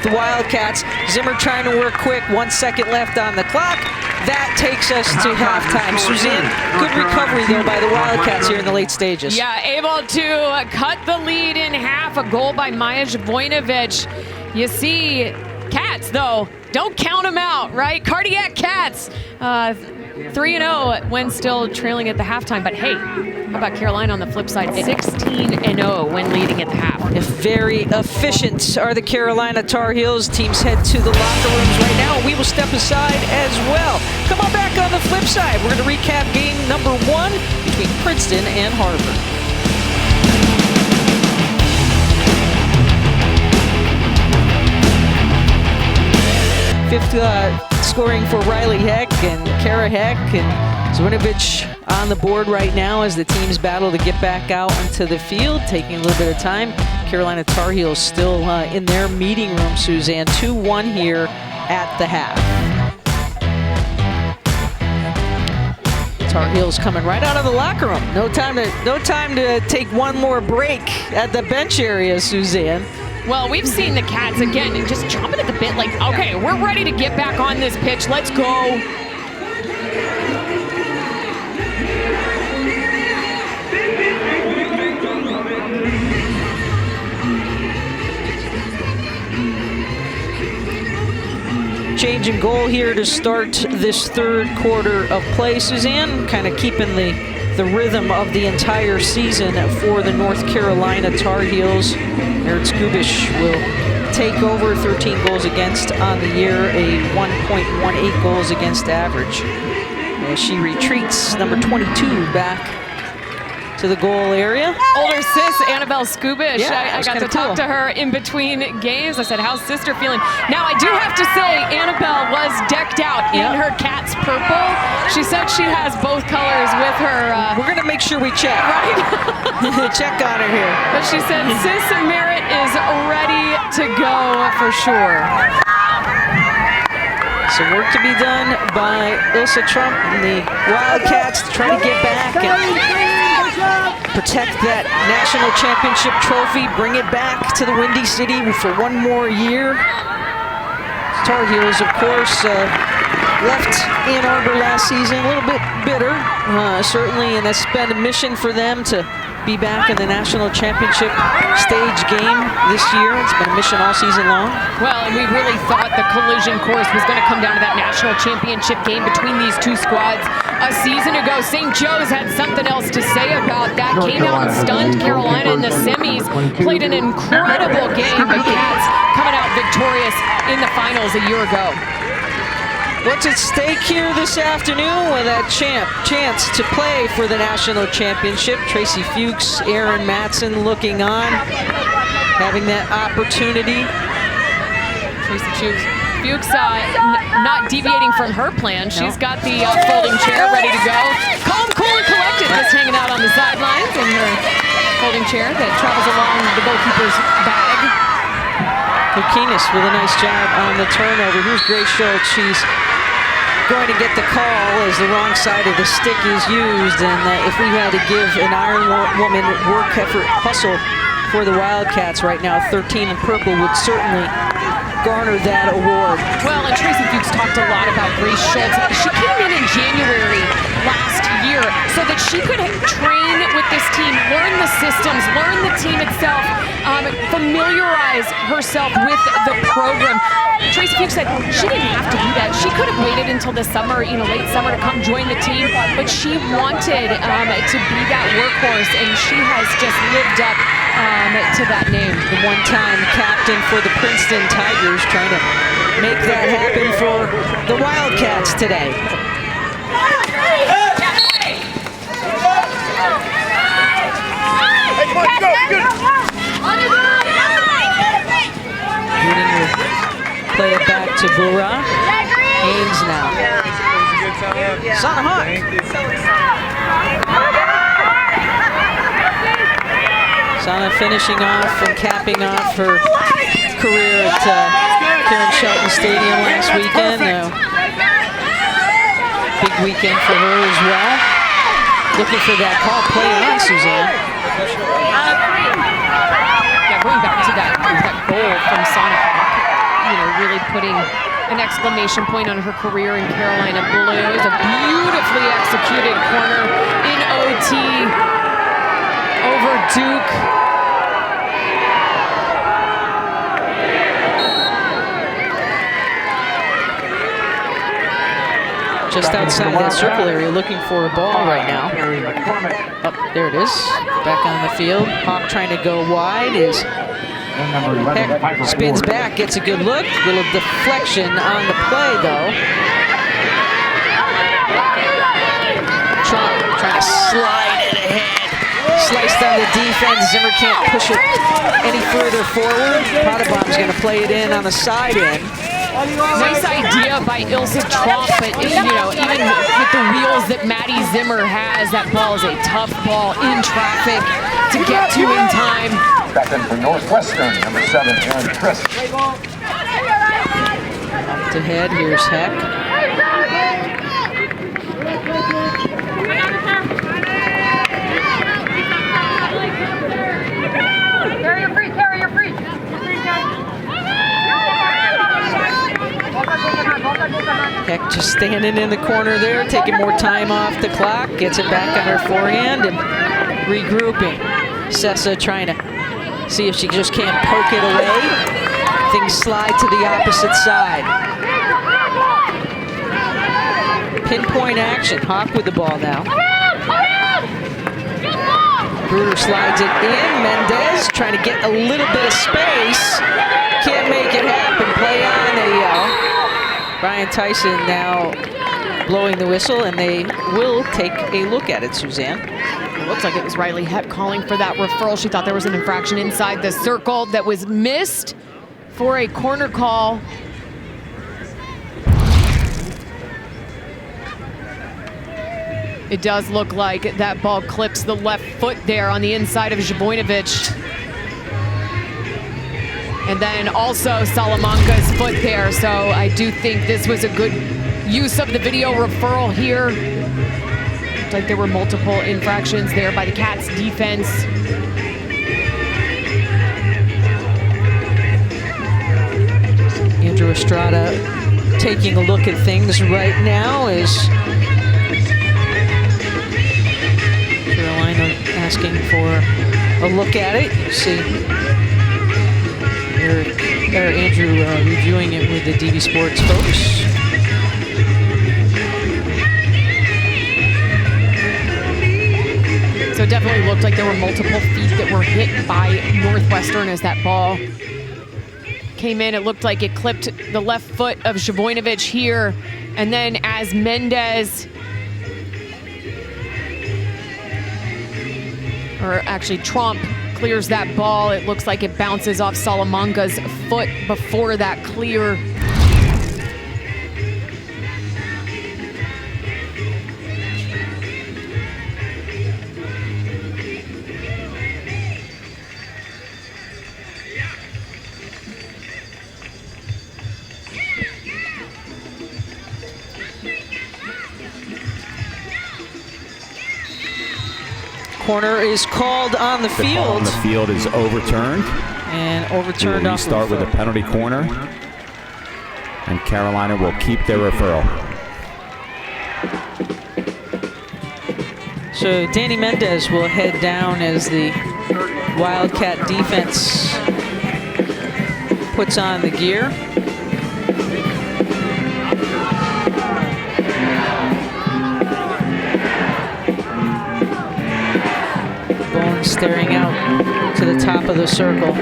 the Wildcats. Zimmer trying to work quick, 1 second left on the clock. That takes us to halftime. Suzanne, good recovery though by the Wildcats here in the late stages. Yeah, able to cut the lead in half. A goal by Maya Zhivojnovic. You see, Cats though, don't count them out, right? Cardiac Cats. 3-0 when still trailing at the halftime. But hey, how about Carolina on the flip side? 16-0 when leading at the half. Very efficient are the Carolina Tar Heels. Teams head to the locker rooms right now, and we will step aside as well. Come on back on the flip side. We're going to recap game number 1 between Princeton and Harvard. Fifth scoring for Riley Heck and Kara Heck, and Zvinovich on the board right now as the teams battle to get back out into the field, taking a little bit of time. Carolina Tar Heels still in their meeting room, Suzanne. 2-1 here at the half. Tar Heels coming right out of the locker room. No time to take one more break at the bench area, Suzanne. Well, we've seen the Cats again just chomping at the bit like, okay, we're ready to get back on this pitch. Let's go. Change in goal here to start this third quarter of play, Suzanne, kind of keeping the rhythm of the entire season for the North Carolina Tar Heels. Erin Skubish will take over, 13 goals against on the year, a 1.18 goals against average. As she retreats, number 22 back to the goal area. Older sis, Annabelle Skubish. Yeah, I got to talk to her in between games. I said, how's sister feeling? Now, I do have to say, Annabelle was decked out in her Cats purple. She said she has both colors with her. We're going to make sure we check. Right? Check on her here. But she said, Sis Merritt is ready to go for sure. Some work to be done by Ilsa Trump and the Wildcats to try to get back and protect that national championship trophy, bring it back to the Windy City for one more year. Tar Heels, of course, left Ann Arbor last season, a little bit bitter, certainly, and that's been a mission for them to be back in the national championship stage game this year. It's been a mission all season long. Well, and we really thought the collision course was going to come down to that national championship game between these two squads. A season ago, St. Joe's had something else to say about that. Came out and stunned Carolina in the semis, played an incredible game, but Cats coming out victorious in the finals a year ago. What's at stake here this afternoon with that chance to play for the national championship? Tracy Fuchs, Aaron Matson looking on, having that opportunity. Tracy Fuchs not deviating from her plan. She's got the folding chair ready to go. Calm, cool, and collected, just hanging out on the sidelines in her folding chair that travels along the goalkeeper's bag. Kokinis with a nice job on the turnover. Here's Grace Schultz. She's going to get the call as the wrong side of the stick is used, and if we had to give an Iron Woman work effort hustle for the Wildcats right now, 13 in purple would certainly garner that award. Well, and Tracy Fuchs talked a lot about Grace Schultz. She came in January last year so that she could train with this team, learn the systems, learn the team itself, familiarize herself with the program. Tracy Fuchs said she didn't have to do that. She could have waited until the summer, late summer, to come join the team, but she wanted to be that workhorse, and she has just lived up to that name. The one-time captain for the Princeton Tigers, trying to make that happen for the Wildcats today. Play it back to Bura. Haynes now. Sana Hawk. Sana finishing off and capping off her career at Karen Shelton Stadium last weekend. Big weekend for her as well. Looking for that call. Play on, Suzanne. Yeah, going back to that goal from Sana Hawk. Really putting an exclamation point on her career in Carolina Blues. A beautifully executed corner in OT over Duke. Just outside that circle area, looking for a ball right now. Oh, there it is. Back on the field. Hawk trying to go wide is Heck spins back, gets a good look. Little deflection on the play, though. Trump trying to slide it ahead. Sliced on the defense. Zimmer can't push it any further forward. Potabom's going to play it in on the side end. Nice idea by Ilse Trump, but even with the wheels that Maddie Zimmer has, that ball is a tough ball in traffic to get to in time. Back in for Northwestern, number 7, Aaron Chris. Up to head, here's Heck. Carry your free, carry your free. Heck just standing in the corner there, taking more time off the clock, gets it back on her forehand and regrouping. Sessa trying to see if she just can't poke it away. Things slide to the opposite side. Pinpoint action. Hawk with the ball now. Bruder slides it in. Mendez trying to get a little bit of space. Can't make it happen. Play on, they yell. Brian Tyson now blowing the whistle, and they will take a look at it, Suzanne. It looks like it was Riley Heck calling for that referral. She thought there was an infraction inside the circle that was missed for a corner call. It does look like that ball clips the left foot there on the inside of Zbojnovic. And then also Salamanca's foot there. So I do think this was a good use of the video referral here. Looked like there were multiple infractions there by the Cats defense. Andrew Estrada taking a look at things right now as Carolina asking for a look at it. You see Andrew reviewing it with the DB Sports folks. So it definitely looked like there were multiple feet that were hit by Northwestern as that ball came in. It looked like it clipped the left foot of Zbojnovic here. And then as Mendez, or actually Trump, clears that ball, it looks like it bounces off Salamanca's foot before that clear. Corner is called on the field. The ball on the field is overturned. And overturned off the start with a penalty corner. And Carolina will keep their referral. So Danny Mendez will head down as the Wildcat defense puts on the gear. Staring out to the top of the circle.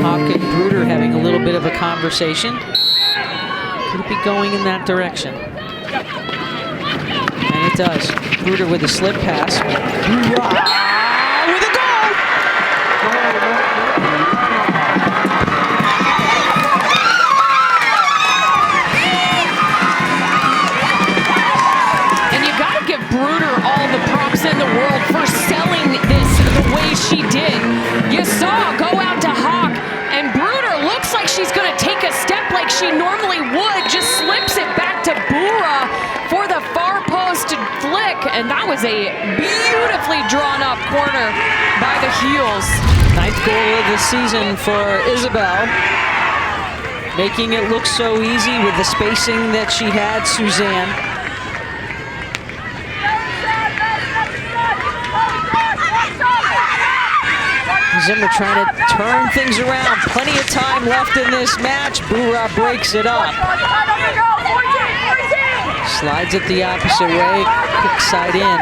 Hawk and Bruder having a little bit of a conversation. Could it be going in that direction? And it does. Bruder with a slip pass. With a goal! Bruder all the props in the world for selling this the way she did. You saw go out to Hawk, and Bruder looks like she's going to take a step like she normally would, just slips it back to Bura for the far post flick, and that was a beautifully drawn up corner by the heels. 9th goal of the season for Isabel, making it look so easy with the spacing that she had, Suzanne. Zimmer trying to turn things around. Plenty of time left in this match. Bura breaks it up. Slides it the opposite way. Kick side in.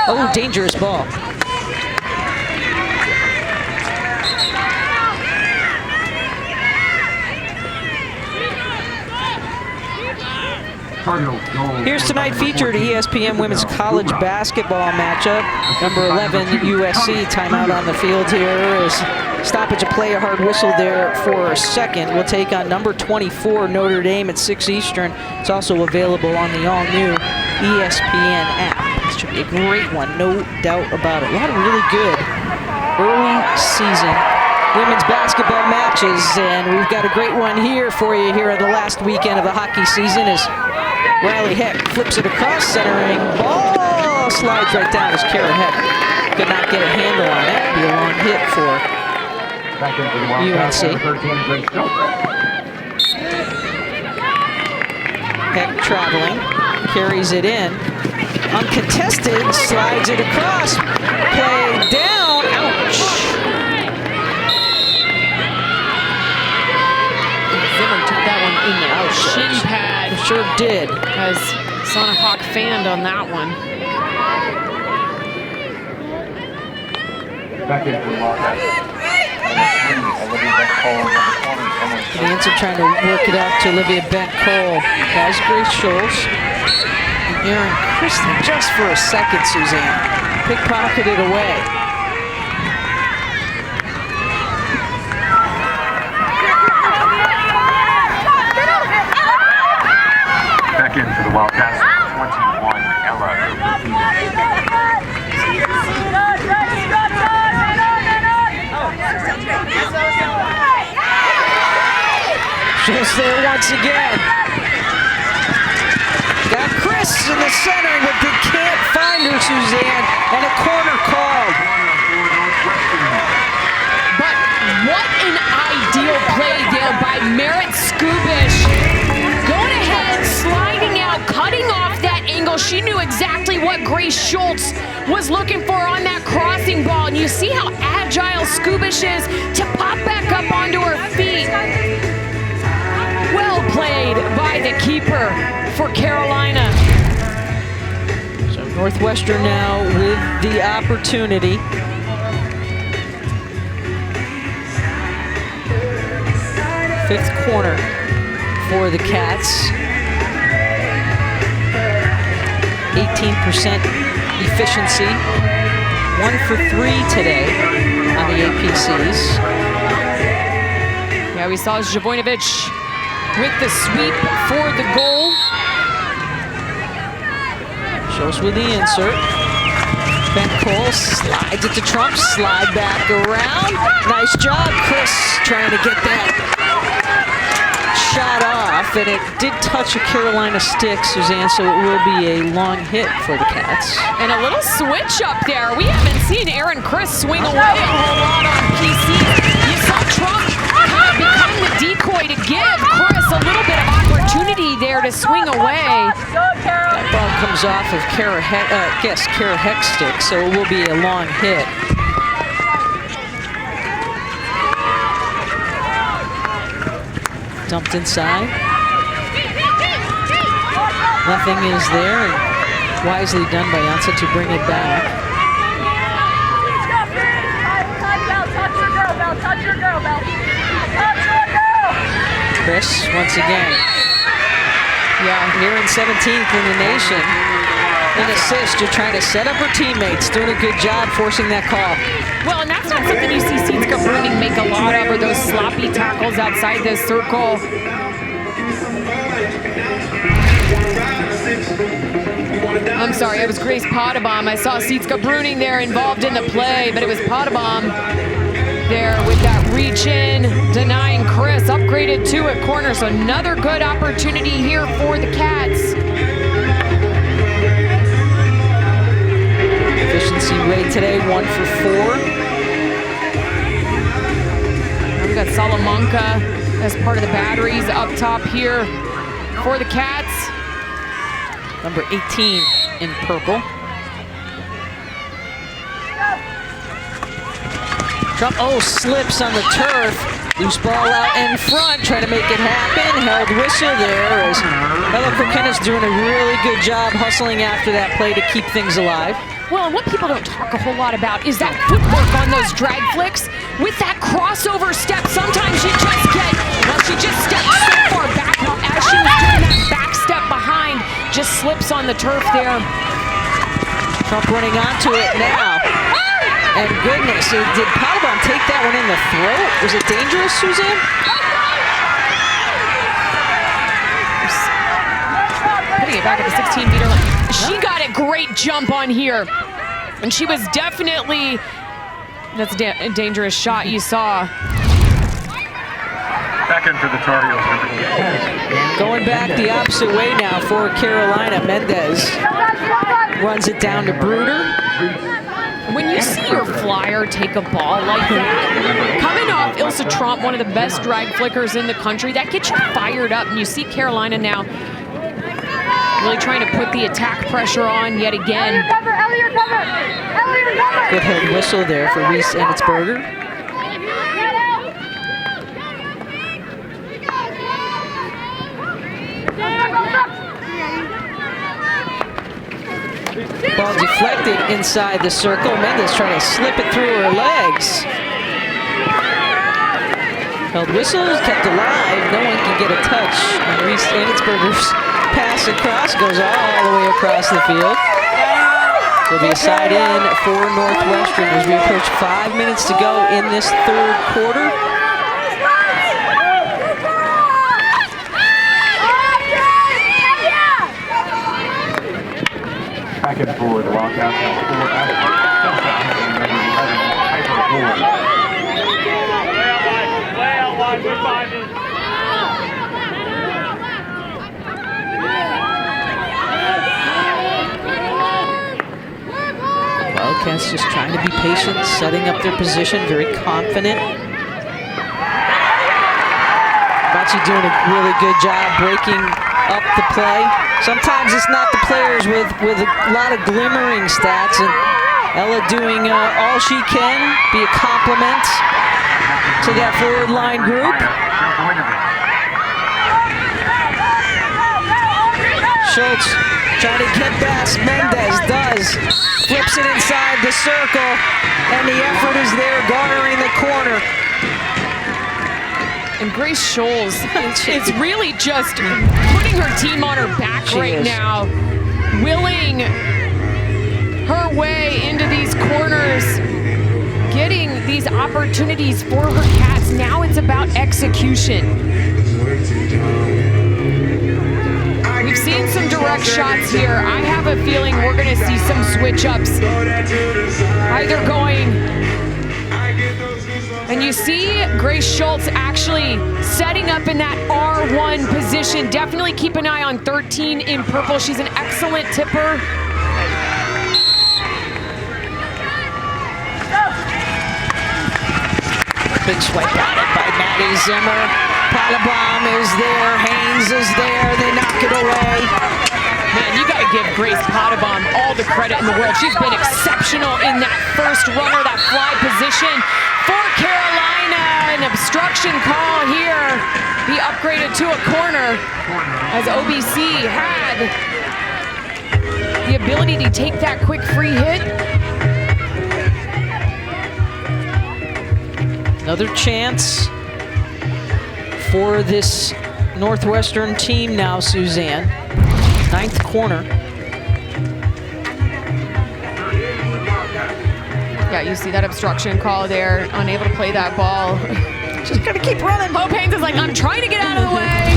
Oh, dangerous ball. Here's tonight featured ESPN Women's College Basketball matchup. Number 11 USC, timeout on the field here as stoppage of play, a hard whistle there for a second. We'll take on number 24 Notre Dame at 6 Eastern. It's also available on the all-new ESPN app. This should be a great one, no doubt about it. A lot of really good early season women's basketball matches, and we've got a great one here for you here at the last weekend of the hockey season as Riley Heck flips it across, centering ball slides right down as Kara Heck could not get a handle on it. Be a long hit for UNC. Heck traveling, carries it in, uncontested, slides it across, play down, ouch. Zimmer took that one in the shin pad. Sure did. As Sana Hawk fanned on that one. Back in for the Wildcats. Nancy trying to work it out to Olivia Bent-Cole. Has Grace Scholes. And Erin Christie just for a second, Suzanne. Pickpocketed away. Back in for the Wildcats. 21, Ella. Just there once again. Got Chris in the center, but they can't find her, Suzanne. And a corner called. But what an ideal play there by Merritt Skubish. Going ahead, sliding out, cutting off that angle. She knew exactly what Grace Schultz was looking for on that crossing ball. And you see how agile Skubish is to pop back up onto her feet. Well played by the keeper for Carolina. So Northwestern now with the opportunity. Fifth corner for the Cats. 18% efficiency. 1 for 3 today on the APCs. Yeah, we saw Zivojnovic with the sweep for the goal. Shows with the insert. Bent-Cole slides it to Trump, slide back around. Nice job, Chris, trying to get that shot off, and it did touch a Carolina stick, Suzanne, so it will be a long hit for the Cats. And a little switch up there. We haven't seen Erin Chris swing away a whole lot on PC. You saw Trump kind of become the decoy to give Chris a little bit of opportunity there to swing away. That ball comes off of Kara Heck's stick, so it will be a long hit. Dumped inside. Nothing is there, and wisely done by Jansa to bring it back. Chris, once again. Yeah, here in 17th in the nation. An assist, you're trying to set up her teammates, doing a good job forcing that call. Well, and that's not something you see Sietska Bruning make a lot of, or those sloppy tackles outside the circle. I'm sorry, it was Grace Potabom. I saw Sietska Bruning there involved in the play, but it was Potabom there with that reach in, denying Chris, upgraded to a corner. So another good opportunity here for the Cats. Efficiency rate today, 1 for 4. We got Salamanca as part of the batteries up top here for the Cats. Number 18 in purple. Trump, slips on the turf. Loose ball out in front, trying to make it happen. Held whistle there as Ella Kokena's doing a really good job hustling after that play to keep things alive. Well, and what people don't talk a whole lot about is that footwork on those drag flicks with that crossover step. Sometimes you just get, she just steps so far back as she was doing that back step behind, just slips on the turf there. Trump running onto it now. And goodness, did Potabom take that one in the throat? Was it dangerous, Suzanne? Putting it back at the 16-meter line. She got a great jump on here. And she was definitely That's a dangerous shot you saw. Back in for the Tar Heels. Going back the opposite way now for Carolina. Mendez runs it down to Bruder. When you see your flyer take a ball like that, coming off Ilse Trump, one of the best drag flickers in the country, that gets you fired up. And you see Carolina now really trying to put the attack pressure on yet again. Good head whistle there for Reese Enitzberger. Ball deflected inside the circle. Mendez trying to slip it through her legs. Held whistles, kept alive. No one can get a touch. And Reese Enitzberger's pass across goes all the way across the field. There'll be a side in for Northwestern as we approach 5 minutes to go in this third quarter. Back and forward, the Wildcats have 4 out of 5 Wildcats just trying to be patient, setting up their position, very confident. Bachi doing a really good job breaking up the play. Sometimes it's not the players with a lot of glimmering stats, and Ella doing all she can, be a compliment to that forward line group. Schultz trying to get past Mendez, does. Flips it inside the circle, and the effort is there, garnering the corner. And Grace Scholes is really just putting her team on her back now, willing her way into these corners, getting these opportunities for her Cats. Now it's about execution. We've seen some direct shots here. I have a feeling we're going to see some switch-ups, either going. And you see Grace Schultz actually setting up in that R1 position. Definitely keep an eye on 13 in purple. She's an excellent tipper. Big swipe on it by Maddie Zimmer. Palabom is there, Haynes is there, they knock it away. Man, you gotta give Grace Pottebaum all the credit in the world. She's been exceptional in that first runner, that fly position for Carolina. An obstruction call here. Be upgraded to a corner as OBC had the ability to take that quick free hit. Another chance for this Northwestern team now, Suzanne. 9th corner. Yeah, you see that obstruction call there, unable to play that ball. Just gotta keep running. Hope Haynes is like, I'm trying to get out of the way.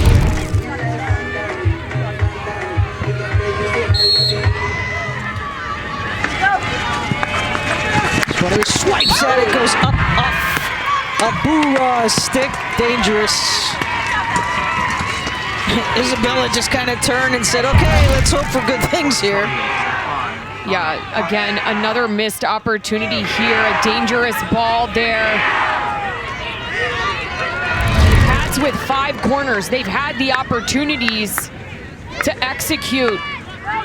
One of his swipes at it, goes up. Abura stick, dangerous. Isabella just kind of turned and said, okay, let's hope for good things here. Yeah, again, another missed opportunity here. A dangerous ball there. Cats with 5 corners. They've had the opportunities to execute.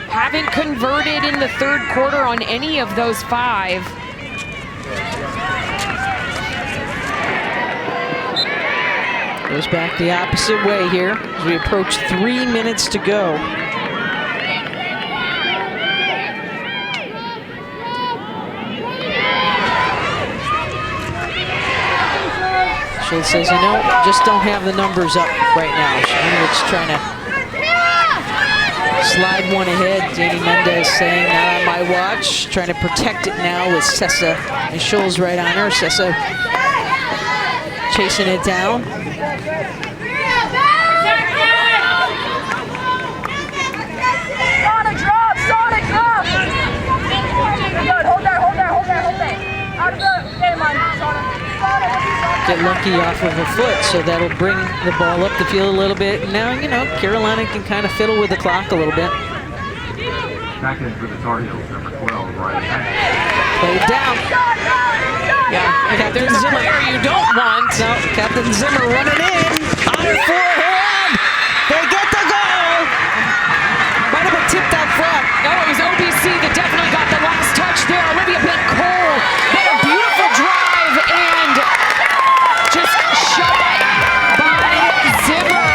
Haven't converted in the third quarter on any of those 5. Goes back the opposite way here as we approach 3 minutes to go. Schultz says, you know, just don't have the numbers up right now. Shanovich's trying to slide one ahead. Danny Mendez saying, not on my watch. Trying to protect it now with Sessa and Schultz right on her. Sessa chasing it down. Sonic drop! Sonic drop! Good, hold there. Out of the game line. get lucky off of a foot, so that'll bring the ball up the field a little bit. Now, you know, Carolina can kind of fiddle with the clock a little bit. Back in for the Tar Heels, number 12, Riley. Play it down. Yeah, if there's a player you don't want. No, Captain Zimmer running in. On her forehand. They get the goal. Might have been tipped out front. No, it was OBC that definitely got the last touch there. Olivia Bent-Cole made a beautiful drive and just shot by Zimmer.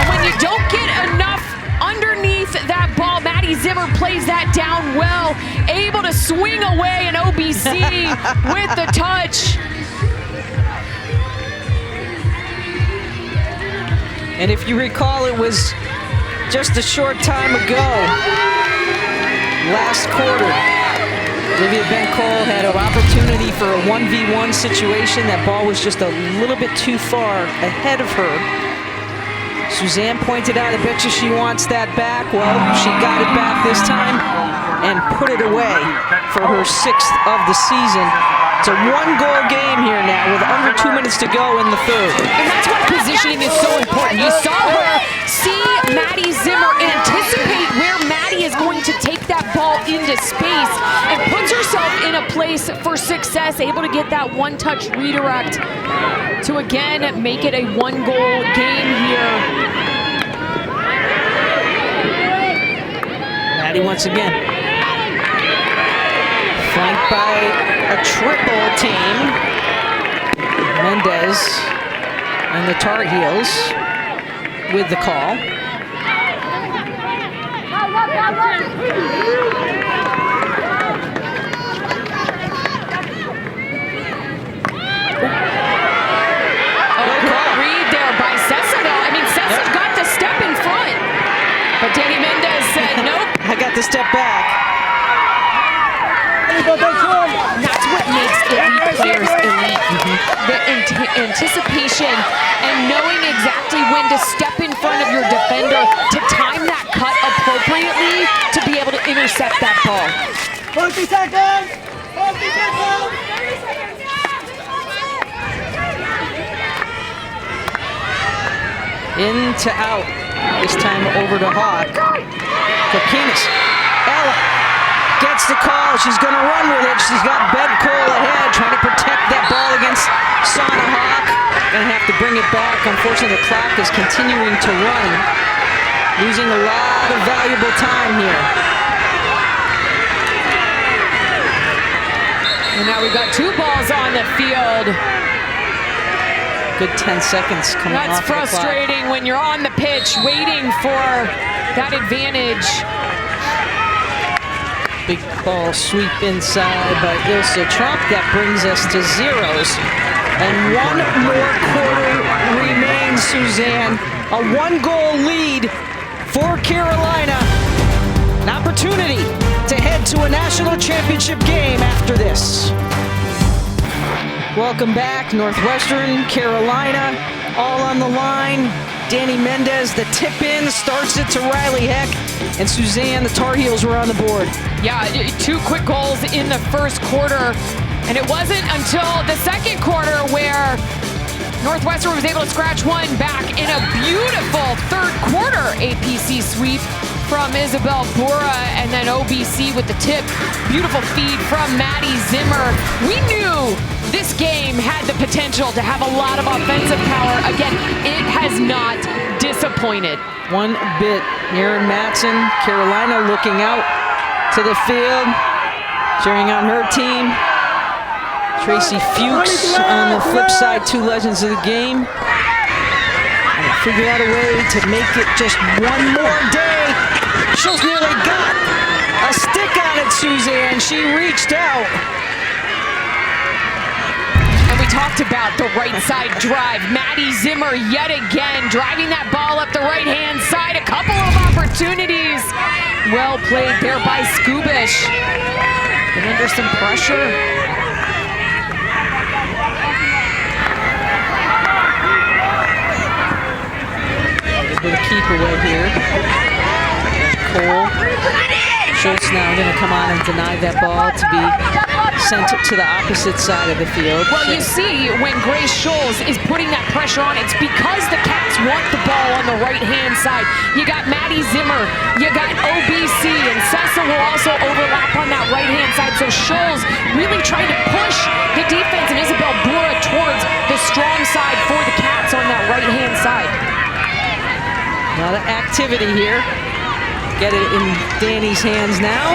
And when you don't get enough underneath that ball, Maddie Zimmer plays that down well, able to swing away an OBC with the touch. And if you recall, it was just a short time ago, last quarter, Olivia Bent-Cole had an opportunity for a 1v1 situation. That ball was just a little bit too far ahead of her. Suzanne pointed out, I bet you she wants that back. Well, she got it back this time and put it away for her 6th of the season. It's a 1-goal game here now with under 2 minutes to go in the third. And that's why positioning is so important. You saw her see Maddie Zimmer anticipate where Maddie is going to take that ball into space and puts herself in a place for success, able to get that one-touch redirect to again make it a 1-goal game here. Maddie once again. Flanked by a triple team. Mendez and the Tar Heels with the call. Good read there by Cecil. I mean, Cecil got the step in front, but Danny Mendez said, nope. I got the step back. That's what makes elite players elite. The anticipation and knowing exactly when to step in front of your defender to time that cut appropriately to be able to intercept that ball. 40 seconds! 40 seconds! In to out. This time over to Hawk. Kokinis. Ella gets the call. She's going to run with it. She's got Bent-Cole ahead, trying to protect that ball against Sana Hawk. Going to have to bring it back. Unfortunately, the clock is continuing to run. Losing a lot of valuable time here. And now we've got 2 balls on the field. Good 10 seconds coming That's off the clock. frustrating when you're on the pitch waiting for that advantage. Big ball sweep inside by Ilse Trump. That brings us to zeros. And 1 more quarter remains, Suzanne. A 1-goal lead for Carolina. An opportunity to head to a national championship game after this. Welcome back, Northwestern, Carolina, all on the line. Danny Mendez, the tip-in, starts it to Riley Heck. And Suzanne, the Tar Heels were on the board. Yeah, 2 quick goals in the first quarter. And it wasn't until the second quarter where Northwestern was able to scratch one back in a beautiful third quarter APC sweep from Isabel Bora, and then OBC with the tip. Beautiful feed from Maddie Zimmer. We knew this game had the potential to have a lot of offensive power. Again, it has not disappointed. One bit. Erin Matson, Carolina looking out to the field, cheering on her team. Tracy Fuchs on the flip side, 2 legends of the game. And figure out a way to make it just one more day. She's nearly got a stick on it, Suzanne. She reached out. And we talked about the right side drive. Maddie Zimmer yet again driving that ball up the right-hand side. A couple of opportunities. Well played there by Skubish. And under some pressure. A bit of keep away here. Cole. Schultz now going to come on and deny that ball to be sent to the opposite side of the field. Well, you see, when Grace Scholes is putting that pressure on, it's because the Cats want the ball on the right-hand side. You got Maddie Zimmer, you got OBC, and Sessa will also overlap on that right-hand side. So Scholes really trying to push the defense and Isabel Bura towards the strong side for the Cats on that right-hand side. A lot of activity here. Get it in Danny's hands now.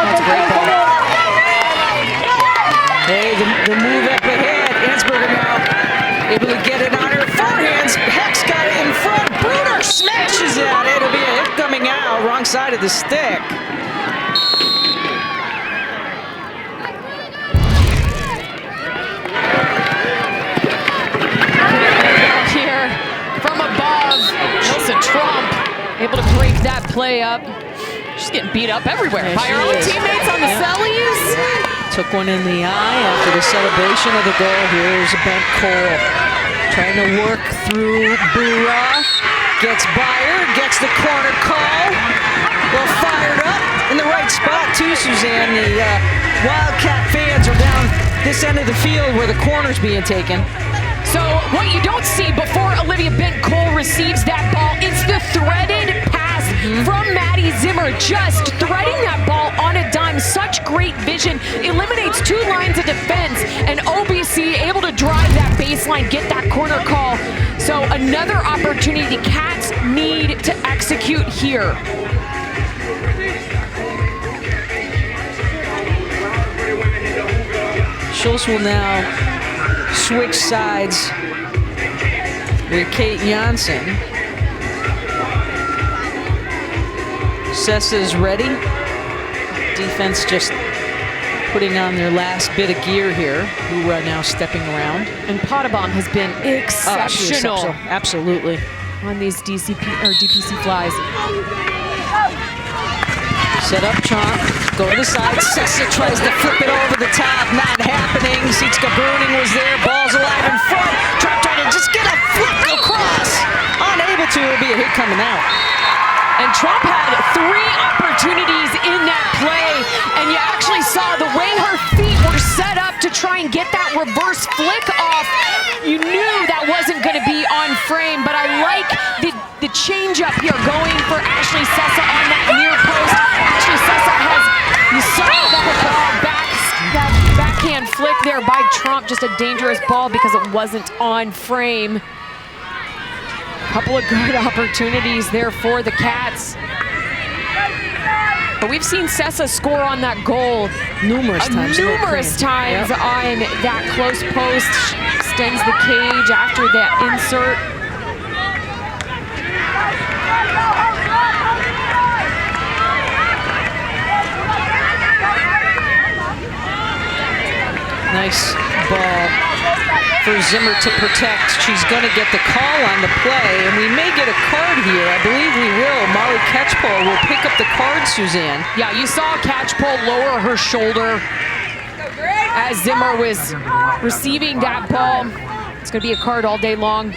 That's a great ball. Hey, the move up ahead. Ansberger now able to get it on her forehands. Heck's got it in front. Bruner smashes at it. It'll be a hit coming out. Wrong side of the stick. Here from above, Elsa Trump able to break that play up. She's getting beat up everywhere by her own teammates on the cellies. Took one in the eye after the celebration of the goal. Here's Bent Cole trying to work through Bura. Gets by her, gets the corner call. Well fired up in the right spot too, Suzanne. The Wildcat fans are down this end of the field where the corner's being taken. So what you don't see before Olivia Bent Cole receives that ball, it's the threaded pass from Maddie Zimmer, just threading that ball on a dime. Such great vision, eliminates two lines of defense, and OBC able to drive that baseline, get that corner call. So another opportunity the Cats need to execute here. Schultz will now switch sides with Kate Janssen. Sessa's ready. Defense just putting on their last bit of gear here. Who are now stepping around. And Potabom has been exceptional. Absolutely. On these DPC flies. Set up Chomp. Go to the side. Sessa tries to flip it over the top. Not happening. Sitska Bruning was there. Ball's alive in front. Trump trying to just get a flip across. Unable to. It'll be a hit coming out. And Trump had 3 opportunities in that play, and you actually saw the way her feet were set up to try and get that reverse flick off. You knew that wasn't going to be on frame, but I like the change up here going for Ashley Sessa on that near post. Ashley Sessa has, you saw that backhand flick there by Trump, just a dangerous ball because it wasn't on frame. Couple of good opportunities there for the Cats. But we've seen Sessa score on that goal numerous times on that close post. Extends the cage after that insert. Nice ball for Zimmer to protect. She's going to get the call on the play, and we may get a card here. I believe we will. Molly Catchpole will pick up the card, Suzanne. Yeah, you saw Catchpole lower her shoulder as Zimmer was receiving that ball. It's going to be a card all day long.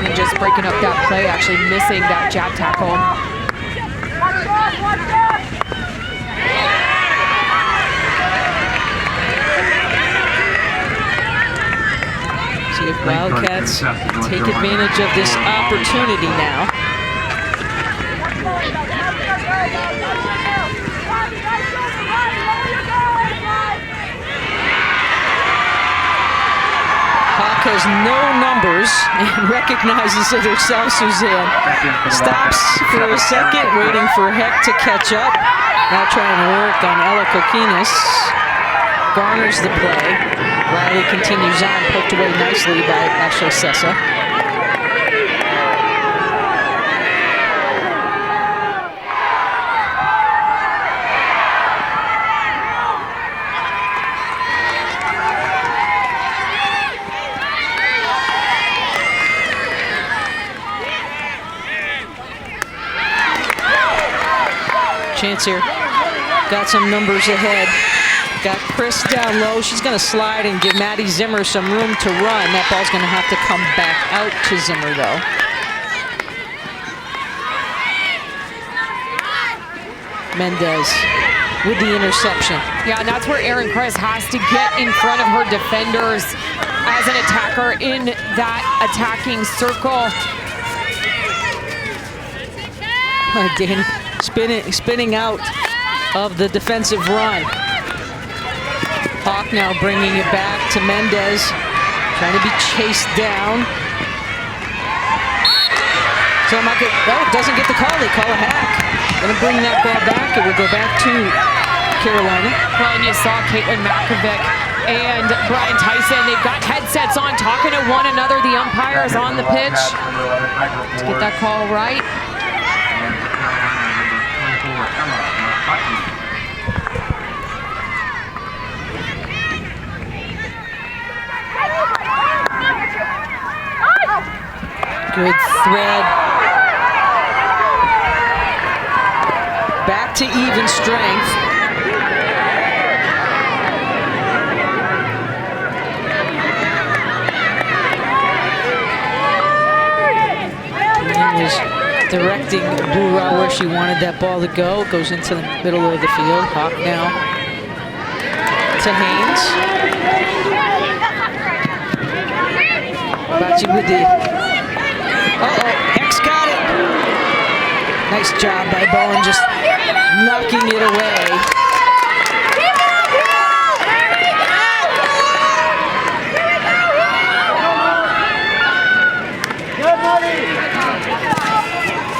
And just breaking up that play, actually missing that jab tackle. See if Wildcats take advantage of this opportunity now. Hawk has no numbers and recognizes it herself, Suzanne. Stops for a second, waiting for Heck to catch up. Now trying to work on Ella Kokinis. Garners the play. Riley continues on, poked away nicely by Ashley Sessa. Chance here. Got some numbers ahead. got Chris down low. She's going to slide and give Maddie Zimmer some room to run. That ball's going to have to come back out to Zimmer, though. Mendez with the interception. Yeah, and that's where Erin Chris has to get in front of her defenders as an attacker in that attacking circle. Danny spinning out of the defensive run. Hawk now bringing it back to Mendez, trying to be chased down. So doesn't get the call. They call a hack. Gonna bring that ball back. It will go back to Carolina. Well, and you saw Caitlin Makovic and Brian Tyson. They've got headsets on, talking to one another. The umpires on the pitch to get that call right. Good thread. Back to even strength. He was directing Bura where she wanted that ball to go. It goes into the middle of the field. Hawk now to Haynes. Bachi with the... Hex got it. Nice job by Bowen, just knocking it away.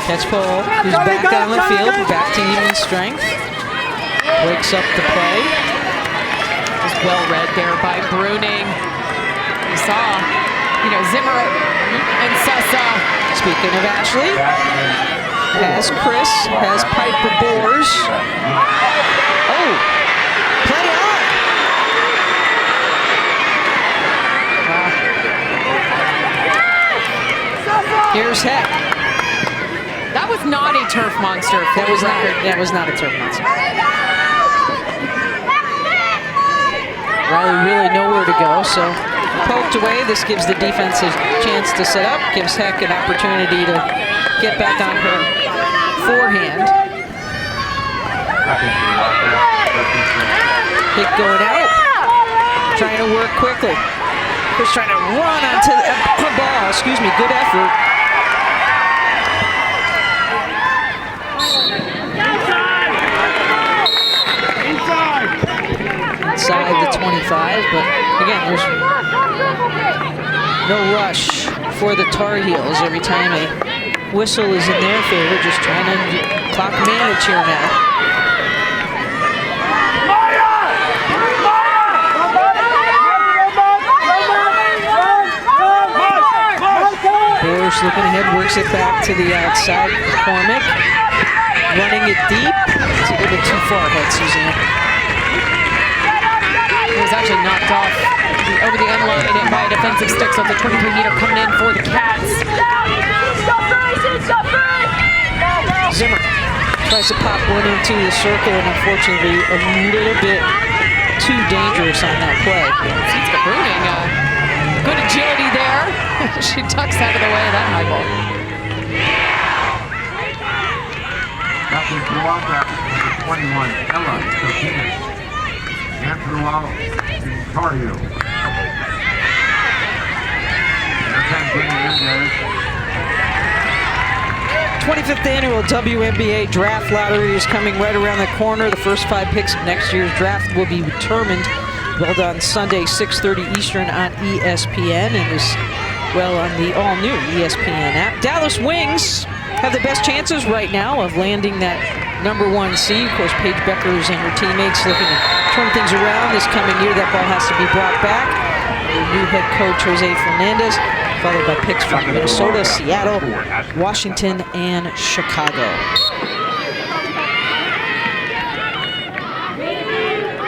Catch Paul, who's back on the field, back to even strength. Breaks up the play. Just well read there by Bruning. You saw, Zimmer and Sessa. Speaking of Ashley, has Chris, has Piper Boers. Oh, play on. Here's Heck. That was not a turf monster. That was not a turf monster. Riley really nowhere to go, so poked away. This gives the defense a chance to set up, gives Heck an opportunity to get back on her forehand. Hit going out, trying to work quickly. Chris trying to run onto the ball, good effort. Inside the 25, but again, there's no rush for the Tar Heels every time a whistle is in their favor, just trying to clock manage here now. Boers looking ahead, works it back to the outside. McCormick running it deep. It's a little bit too far ahead, Suzanne. He was actually knocked off over the end line by a defensive stick, so it's a 23-meter coming in for the Cats. Zimmer tries to pop one into the circle, and unfortunately a little bit too dangerous on that play. It's Bruning, good agility there. She ducks out of the way of that high ball. Captain Kawaka, 21, Ella, Coquina. After a while, Tar Heel. 25th annual WNBA draft lottery is coming right around the corner. The first 5 picks of next year's draft will be determined. Held on Sunday, 6:30 Eastern on ESPN, and as well on the all-new ESPN app. Dallas Wings have the best chances right now of landing that #1 seed. Of course, Paige Beckers and her teammates looking to turn things around this coming year. That ball has to be brought back. The new head coach, Jose Fernandez, followed by picks from Minnesota, Seattle, Washington, and Chicago.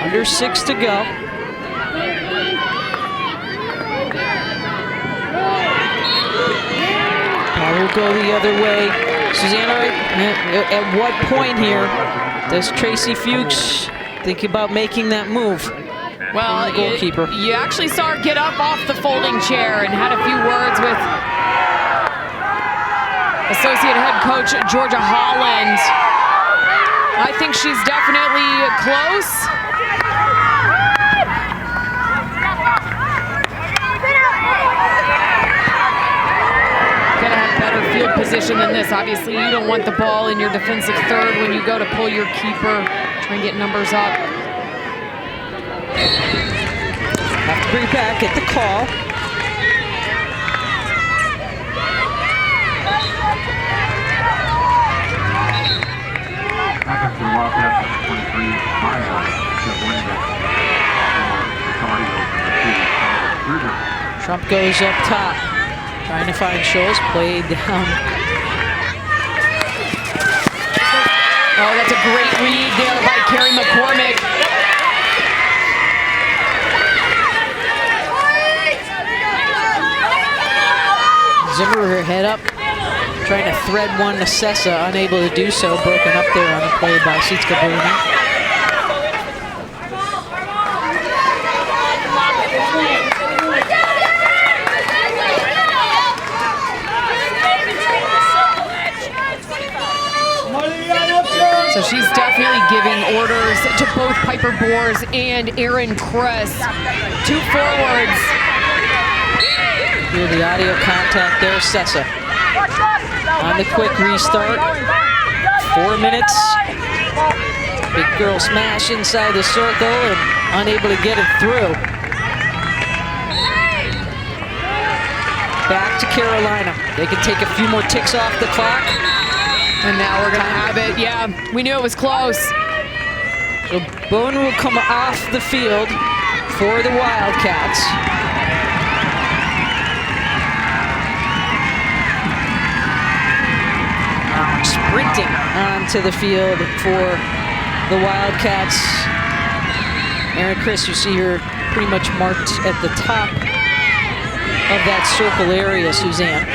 Under 6 to go. Now we'll go the other way. Susanna, at what point here does Tracy Fuchs thinking about making that move. Well, goalkeeper. You actually saw her get up off the folding chair and had a few words with Associate Head Coach Georgia Holland. I think she's definitely close. Gotta have better field position than this. Obviously, you don't want the ball in your defensive third when you go to pull your keeper, try and get numbers up. Have to bring it back, get the call. Trump goes up top, trying to find Scholes, played down. Oh, that's a great read there by Carrie McCormick. Zimmer, her head up, trying to thread one to Sessa, unable to do so, broken up there on a play by Sitska Bruni. So she's definitely giving orders to both Piper Boers and Erin Kress. 2 forwards. Hear the audio contact there, Sessa. On the quick restart, 4 minutes. Big girl smash inside the circle and unable to get it through. Back to Carolina. They can take a few more ticks off the clock. And now we're gonna have it. Yeah, we knew it was close. So Boone will come off the field for the Wildcats. Sprinting onto the field for the Wildcats. Erin Kress, you see her pretty much marked at the top of that circle area, Suzanne.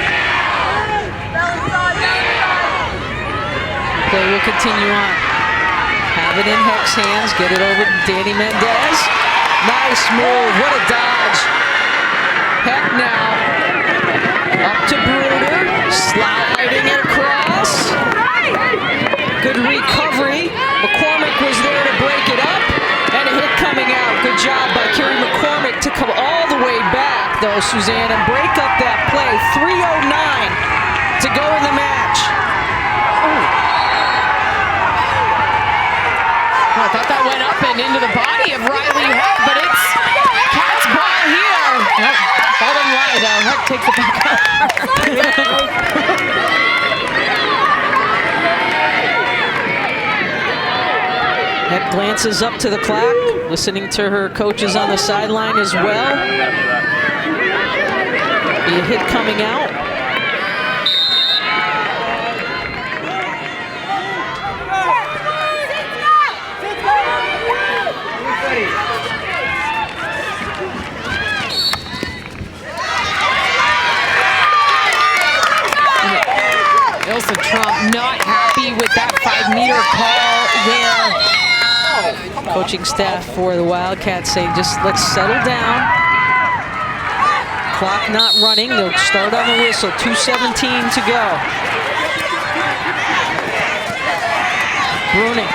Play will continue on. Have it in Heck's hands, get it over to Danny Mendez. Nice move, what a dodge. Heck now, up to Bruder, sliding it across. Good recovery. McCormick was there to break it up, and a hit coming out. Good job by Carrie McCormick to come all the way back, though, Suzanne, and break up that play. 3:09 to go in the match. I thought that went up and into the body of Riley Heck, but it's Cat's ball here. Nope, ball didn't lie though. Heck takes it back up. Heck glances up to the clock, listening to her coaches on the sideline as well. Be a hit coming out. Ilsa Trump not happy with that 5-meter call there. Coaching staff for the Wildcats saying just let's settle down. Clock not running, they'll start on the whistle, 2:17 to go. Bruning.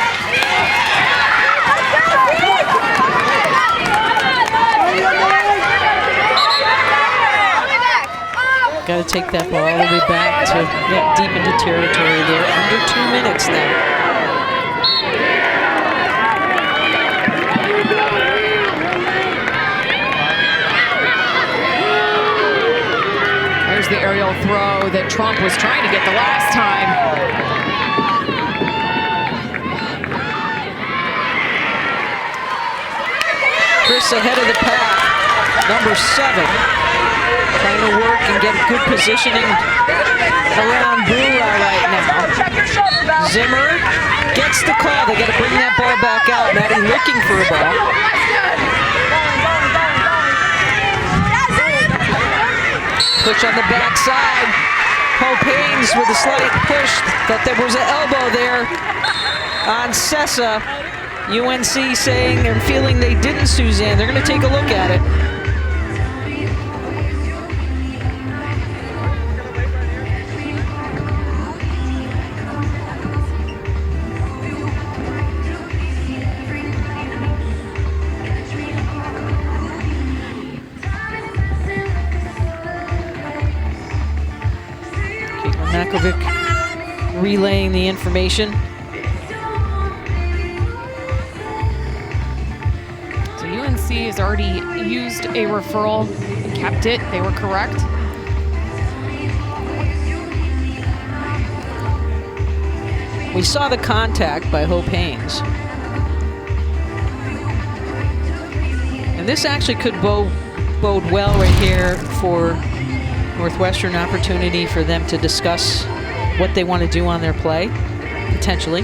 Got to take that ball all the way back to get deep into territory there. Under 2 minutes now. There's the aerial throw that Trump was trying to get the last time. Chris ahead of the pack. Number 7. Trying to work and get good positioning around Brewer right now. Zimmer gets the call. They got to bring that ball back out. Maddie looking for a ball. Push on the backside. Hope Haynes with a slight push. Thought there was an elbow there on Sessa. UNC saying and feeling they didn't, Suzanne. They're going to take a look at it. Makovic relaying the information. So UNC has already used a referral and kept it. They were correct. We saw the contact by Hope Haynes. And this actually could bode well right here for Northwestern, opportunity for them to discuss what they want to do on their play, potentially.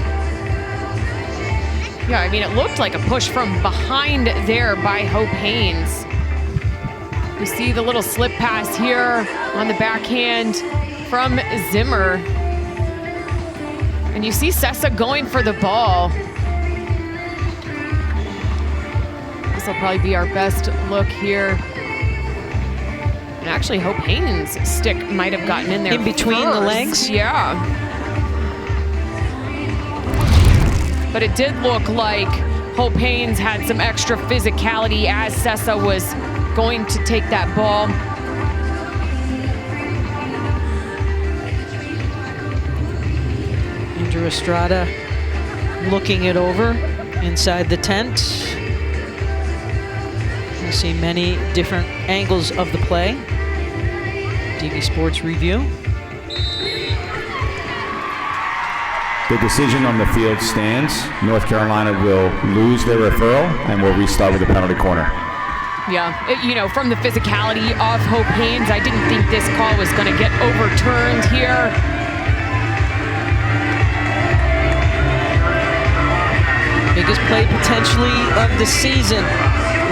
Yeah, I mean, it looked like a push from behind there by Hope Haynes. You see the little slip pass here on the backhand from Zimmer. And you see Sessa going for the ball. This will probably be our best look here. And actually, Hope Haynes' stick might have gotten in there. In between the legs? Yeah. But it did look like Hope Haynes had some extra physicality as Sessa was going to take that ball. Andrew Estrada looking it over inside the tent. You see many different angles of the play. TV Sports Review. The decision on the field stands. North Carolina will lose their referral and will restart with a penalty corner. Yeah, you know, from the physicality of Hope Haynes, I didn't think this call was going to get overturned here. Biggest play potentially of the season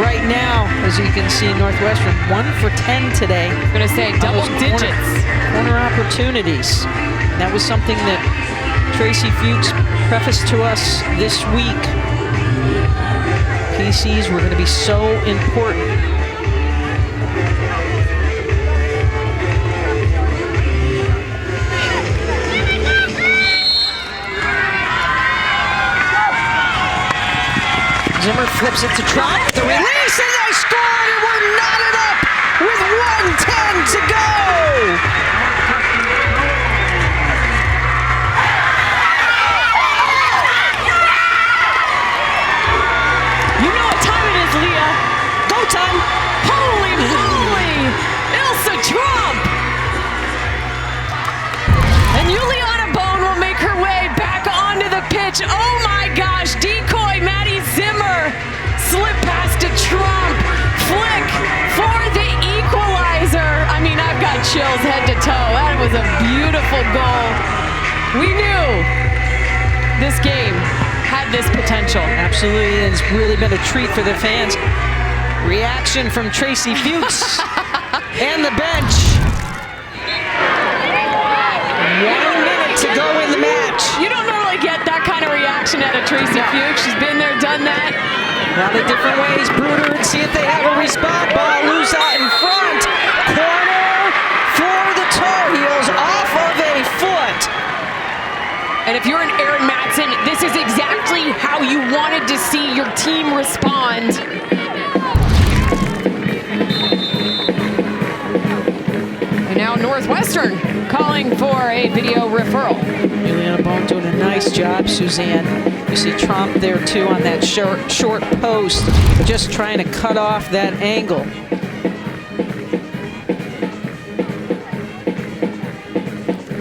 right now, as you can see, Northwestern 1 for 10 today. I'm going to say double digits. Corner opportunities. And that was something that Tracy Fuchs prefaced to us this week. PCs were going to be so important. Zimmer flips it to Trump. The release, and they scored, and we're knotted up with 1:10 to go. You know what time it is, Leah. Go time. Holy moly! Ilsa Trump! And Juliana Bone will make her way back onto the pitch. Oh my gosh, decoy Maddie Zimmer. Slip pass to Trump. Flick for the equalizer. I mean, I've got chills head to toe. That was a beautiful goal. We knew this game had this potential. Absolutely, and it's really been a treat for the fans. Reaction from Tracy Fuchs and the bench. 1 minute to go in the match. You don't normally get that kind of reaction out of Tracy Fuchs. She's been there, done that. A lot of different ways. Bruder, and see if they have a response. Ball loose out in front. Corner for the Tar Heels off of a foot. And if you're an Aaron Matson, this is exactly how you wanted to see your team respond. And now Northwestern calling for a video referral. Juliana Bone doing a nice job, Suzanne. You see Trump there too on that short post, just trying to cut off that angle.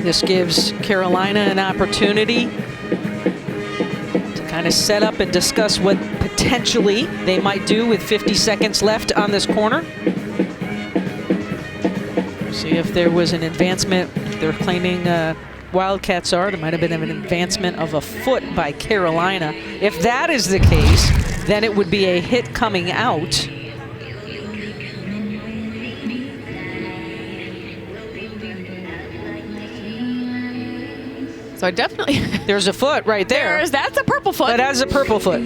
This gives Carolina an opportunity to kind of set up and discuss what potentially they might do with 50 seconds left on this corner. See if there was an advancement. They're claiming Wildcats are. There might have been an advancement of a foot by Carolina. If that is the case, then it would be a hit coming out. So I definitely... There's a foot right there. That's a purple foot. That is a purple foot.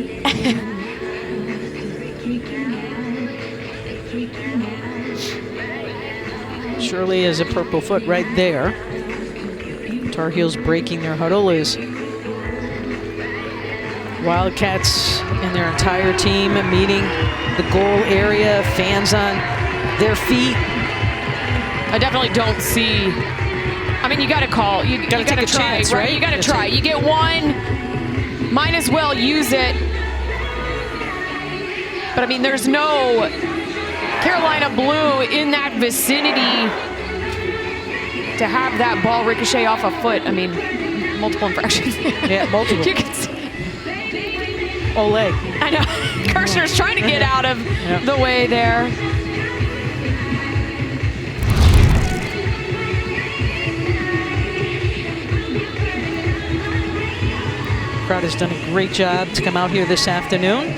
Surely is a purple foot right there. Tar Heels breaking their huddle is Wildcats and their entire team meeting the goal area, fans on their feet. I definitely don't see... I mean, you got to call. You got to take a try, chance, right? You got to try. You get one, might as well use it. But I mean, there's no Carolina blue in that vicinity to have that ball ricochet off a foot. I mean, multiple infractions. Yeah, multiple. You can see. Ole. I know. Kirshner's trying to get out of the way there. Crowd has done a great job to come out here this afternoon.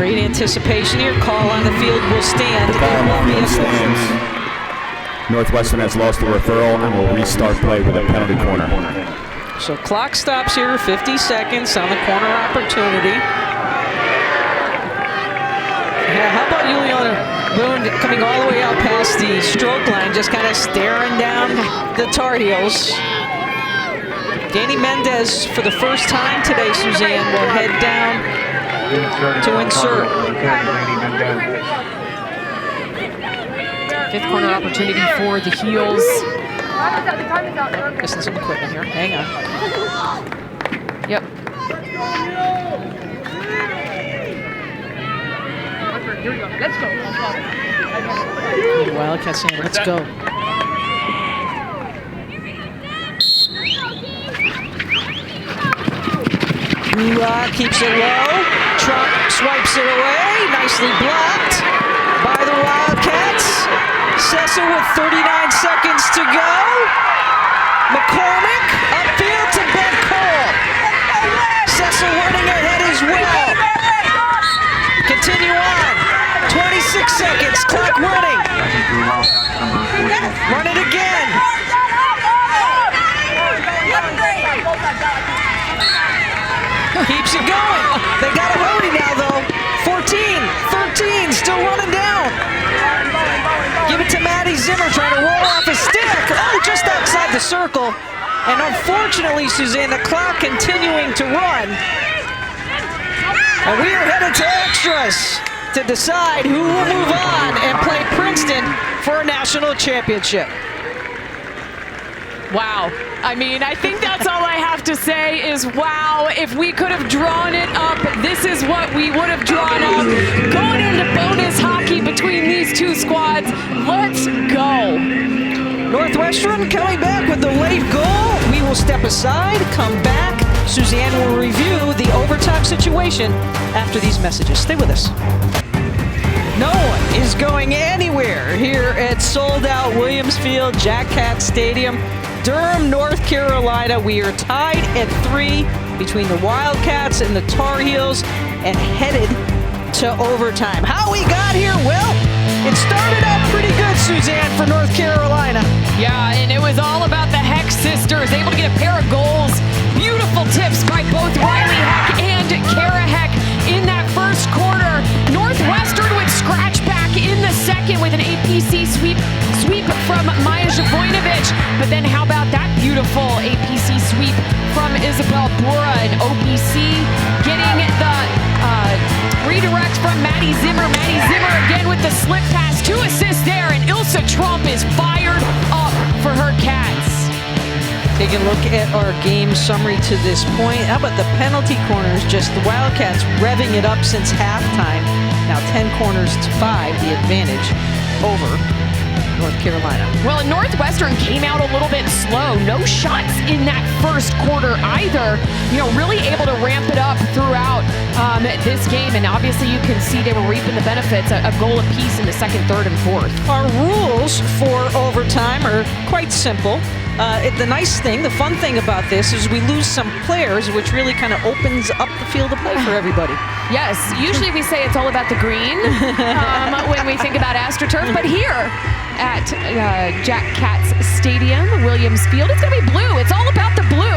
Great anticipation here. Call on the field will stand. Northwestern has lost the referral and will restart play with a penalty corner. So clock stops here, 50 seconds on the corner opportunity. Yeah, how about Juliana Boone coming all the way out past the stroke line, just kind of staring down the Tar Heels. Danny Mendez, for the first time today, Suzanne, will head down to insert. Fifth corner opportunity for the Heels. Missing some equipment here. Hang on. Yep. Let's go. The Wildcats saying, let's go. Keeps it low. Trump swipes it away. Nicely blocked by the Wildcats. Cecil with 39 seconds to go. McCormick upfield to Ben Cole. Cecil running ahead as well. Continue on. 26 seconds. Clock running. Run it again. Keeps it going. They got to hurry now, though. 14, 13, still running down. Give it to Maddie Zimmer, trying to roll off his stick. Oh, just outside the circle. And unfortunately, Suzanne, the clock continuing to run. And we are headed to extras to decide who will move on and play Princeton for a national championship. Wow. I mean, I think that's all I have to say is wow. If we could have drawn it up, this is what we would have drawn up. Going into bonus hockey between these two squads. Let's go. Northwestern coming back with the late goal. We will step aside, come back. Suzanne will review the overtime situation after these messages. Stay with us. No one is going anywhere here at sold-out Williams Field, Jack Cat Stadium, Durham, North Carolina. We are tied at 3 between the Wildcats and the Tar Heels and headed to overtime. How we got here? Well, it started out pretty good, Suzanne, for North Carolina. Yeah, and it was all about the Heck sisters, able to get a pair of goals. Beautiful tips by both Riley Heck and Kara Heck in that first quarter. Northwestern would scratch back in the second with an APC sweep from Maya Zhivojinovic. But then how about that beautiful APC sweep from Isabel Bura, and OPC getting the redirect from Maddie Zimmer. Maddie Zimmer again with the slip pass, 2 assists there, and Ilse Trump is fired up for her Cats. Take a look at our game summary to this point. How about the penalty corners? Just the Wildcats revving it up since halftime. Now 10 corners to 5, the advantage over North Carolina. Well, and Northwestern came out a little bit slow. No shots in that first quarter either. You know, really able to ramp it up throughout this game. And obviously you can see they were reaping the benefits, a goal apiece in the second, third, and fourth. Our rules for overtime are quite simple. The nice thing, the fun thing about this is we lose some players, which really kind of opens up the field of play for everybody. Yes, usually we say it's all about the green when we think about AstroTurf, but here at Jack Katz Stadium, Williams Field, it's going to be blue. It's all about the blue.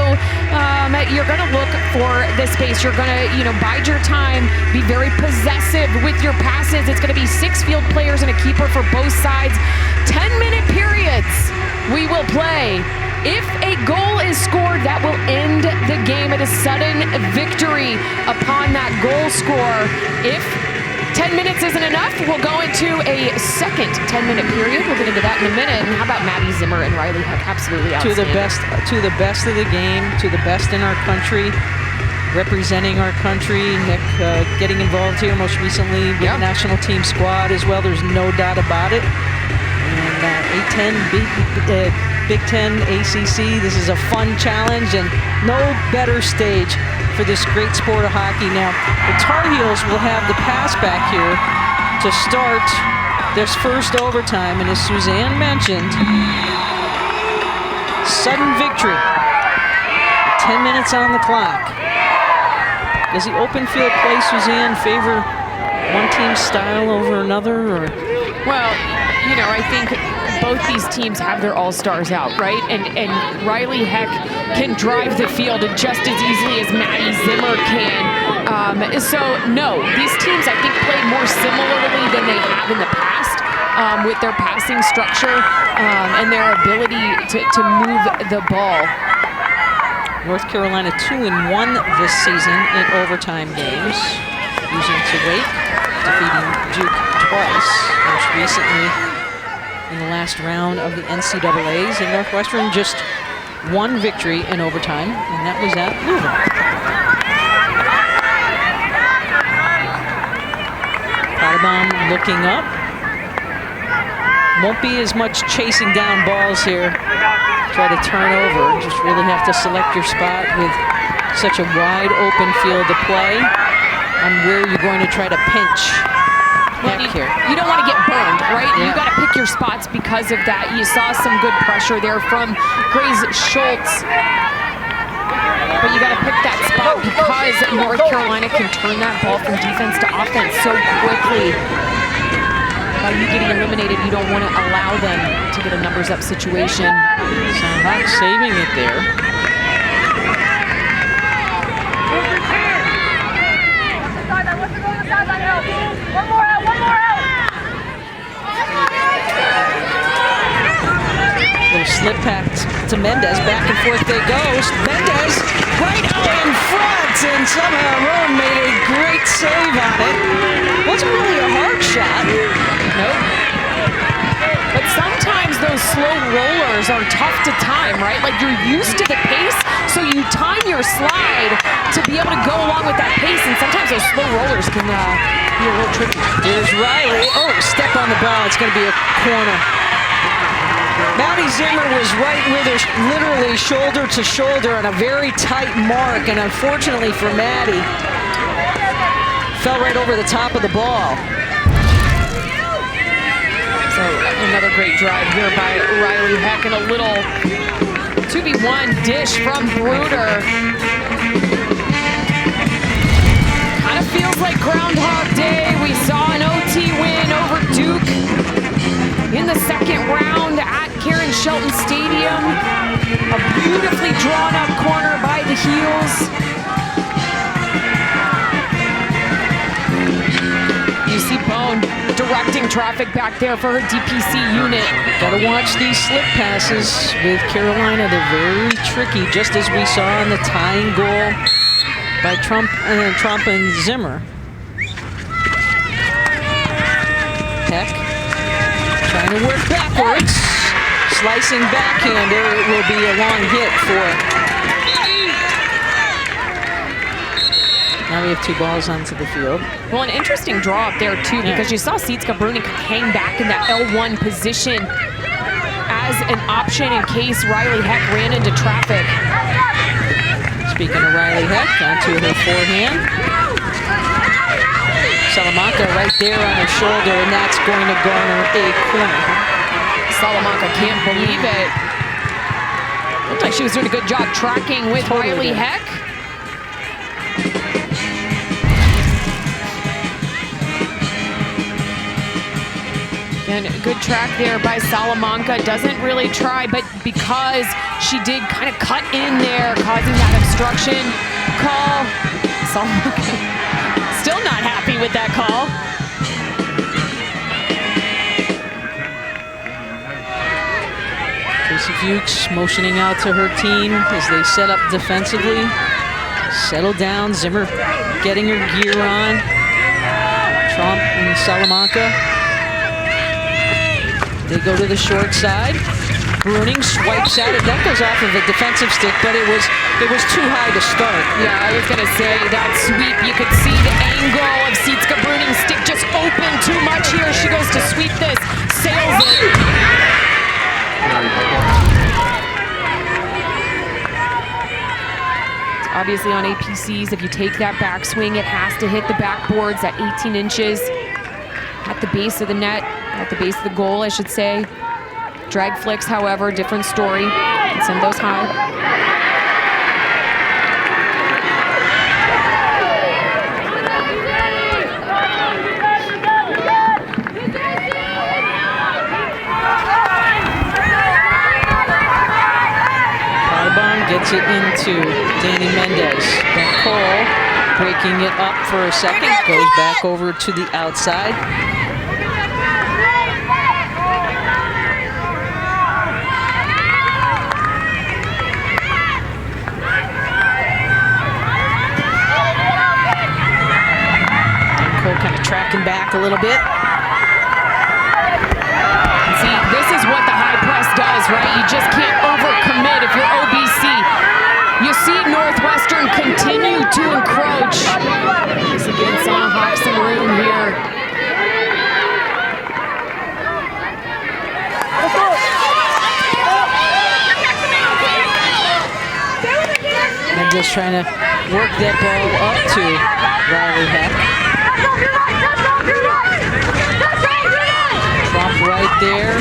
You're going to look for the space. You're going to, you know, bide your time, be very possessive with your passes. It's going to be 6 field players and a keeper for both sides. 10-minute periods we will play. If a goal is scored, that will end the game at a sudden victory upon that goal score. If 10 minutes isn't enough, we'll go into a second 10-minute period. We'll get into that in a minute. And how about Maddie Zimmer and Riley Heck? Absolutely outstanding. To the best of the game, to the best in our country, representing our country. Nick getting involved here most recently with the national team squad as well. There's no doubt about it. And Big Ten, ACC, this is a fun challenge and no better stage for this great sport of hockey. Now, the Tar Heels will have the pass back here to start this first overtime, and as Suzanne mentioned, sudden victory. 10 minutes on the clock. Does the open field play, Suzanne, favor one team's style over another? Or? Well, you know, I think both these teams have their all-stars out, right? And Riley Heck can drive the field just as easily as Maddie Zimmer can. So, no, these teams, I think, played more similarly than they have in the past with their passing structure and their ability to move the ball. North Carolina 2-1 this season in overtime games, losing to Wake, defeating Duke twice, most recently in the last round of the NCAAs, and Northwestern just one victory in overtime, and that was at Louisville. Pottebaum looking up. Won't be as much chasing down balls here. Try to turn over, just really have to select your spot with such a wide open field to play on where you're going to try to pinch. You don't want to get burned, right? Yeah. You got to pick your spots because of that. You saw some good pressure there from Grace Schultz. But you got to pick that spot because North Carolina can turn that ball from defense to offense so quickly. By you getting eliminated, you don't want to allow them to get a numbers up situation. So Hawks saving it there. One more out, one more out! Little slip pack to Mendez, back and forth they go. Mendez right out in front, and somehow Rowan made a great save on it. Wasn't really a hard shot. Nope. But sometimes those slow rollers are tough to time, right? Like you're used to the pace, so you time your slide to be able to go along with that pace, and sometimes those slow rollers can be a little tricky. Here's Riley. Oh, step on the ball. It's going to be a corner. Maddie Zimmer was right with her, literally shoulder to shoulder on a very tight mark, and unfortunately for Maddie, fell right over the top of the ball. So another great drive here by Riley Heck, and a little 2v1 dish from Bruder. Kind of feels like Groundhog Day. We saw an OT win over Duke in the second round at Karen Shelton Stadium. A beautifully drawn up corner by the Heels. You see Bone directing traffic back there for her DPC unit. Gotta watch these slip passes with Carolina. They're very tricky, just as we saw in the tying goal by Trump and Zimmer. Heck trying to work backwards. Slicing backhander. It will be a long hit for. Now we have 2 balls onto the field. Well, an interesting draw up there, too, because you saw Sietska Bruning hang back in that L1 position as an option in case Riley Heck ran into traffic. Speaking of Riley Heck, onto her forehand. Salamanca right there on her shoulder, and that's going to garner a corner. Salamanca can't believe it. Looked like she was doing a good job tracking with Riley Heck. And a good track there by Salamanca. Doesn't really try, but because she did kind of cut in there, causing that obstruction call, Salamanca still not happy with that call. Casey Fuchs motioning out to her team as they set up defensively. Settle down, Zimmer getting her gear on. Trump and Salamanca. They go to the short side. Bruning swipes at it. That goes off of a defensive stick, but it was too high to start. Yeah, I was gonna say that sweep. You could see the angle of Sitska Bruning's stick just open too much here. She goes to sweep this, sails it. It's obviously on APCs. If you take that backswing, it has to hit the backboards at 18 inches at the base of the net. At the base of the goal, I should say. Drag flicks, however, different story. And send those high. Paibon gets it into Danny Mendez. Ben Cole breaking it up for a second, goes back over to the outside. Kind of tracking back a little bit. See, this is what the high press does, right? You just can't overcommit if you're OBC. You see Northwestern continue to encroach. This again, Sana Hawk some room here. And just trying to work that ball up to Riley Heck. Trump right there.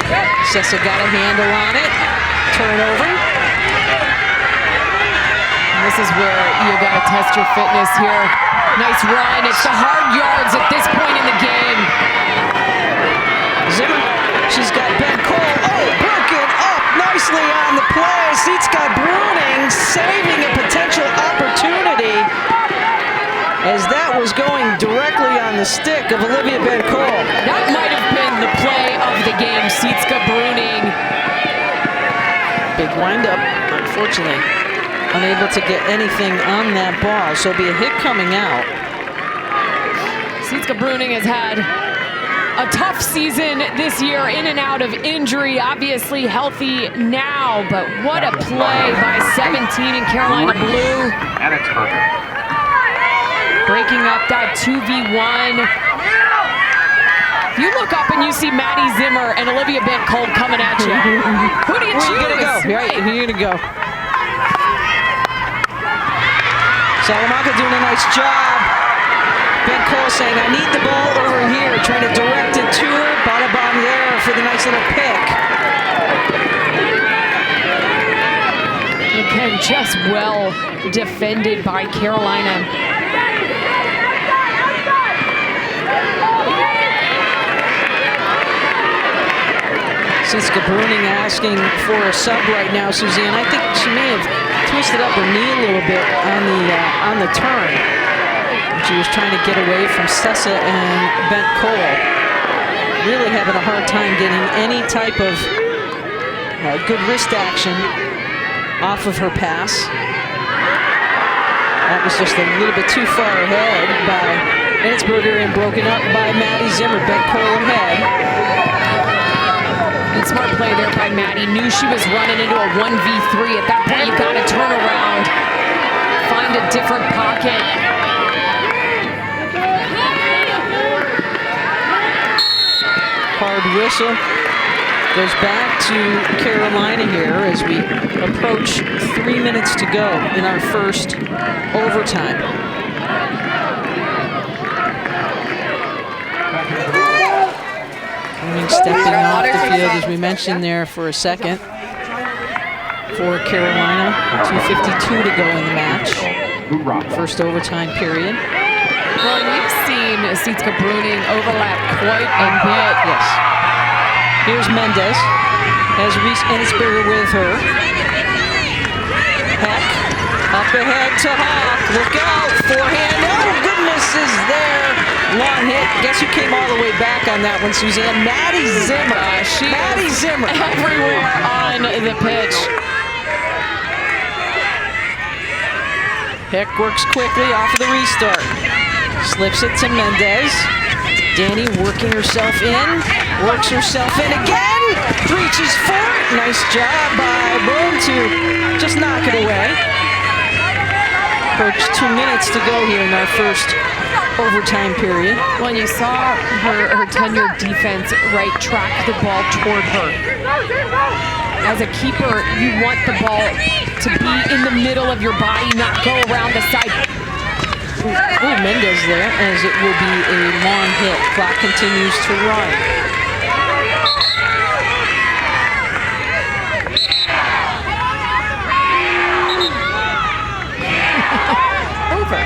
Sessa got a handle on it. Turnover. And this is where you got to test your fitness here. Nice run. It's the hard yards at this point in the game. Zimmer, she's got Ben Cole. Oh, broken up nicely on the play. Sitska Bruning saving a potential opportunity as that was going directly on the stick of Olivia Ben Cole. That might have been the play of the game. Sitska Bruning. Big windup, unfortunately. Unable to get anything on that ball, so it'll be a hit coming out. Sitska Bruning has had a tough season this year, in and out of injury, obviously healthy now, but what a play by 17 in Carolina Blue. And it's perfect. Breaking up that 2v1. If you look up and you see Maddie Zimmer and Olivia Ben Cole coming at you, who do you choose? Where are you gonna go? Right, who are you gonna go? Salamanca doing a nice job. Ben Cole saying, I need the ball over here, trying to direct it to her. Bada bomb there for the nice little pick. Again, just well defended by Carolina. Sitska Bruning asking for a sub right now, Suzanne. I think she may have twisted up her knee a little bit on the turn. She was trying to get away from Sessa and Ben Cole. Really having a hard time getting any type of good wrist action off of her pass. That was just a little bit too far ahead by Innsberger and broken up by Maddie Zimmer. Ben Cole ahead. And smart play there by Maddie. Knew she was running into a 1v3. At that point, you got to turn around, find a different pocket. Hard whistle. Goes back to Carolina here as we approach 3 minutes to go in our first overtime. Stepping off the field, as we mentioned there, for a second for Carolina. 2:52 to go in the match. First overtime period. Well, you've seen Sitka Bruning overlap quite a bit. Yes. Here's Mendez. Has Reese Ennisberger with her. Heck. Up ahead to Hawk. Look out. Forehand. Oh, goodness is there. Long hit. Guess who came all the way back on that one, Suzanne? Maddie Zimmer. Maddie Zimmer. Everywhere on the pitch. Heck works quickly off of the restart. Slips it to Mendez. Danny working herself in. Works herself in again. Reaches for it. Nice job by Boone to just knock it away. Approach 2 minutes to go here in our first overtime period. When you saw her tenured defense track the ball toward her. As a keeper, you want the ball to be in the middle of your body, not go around the side. Ooh, Mendez there, as it will be a long hit. Clock continues to run. Over.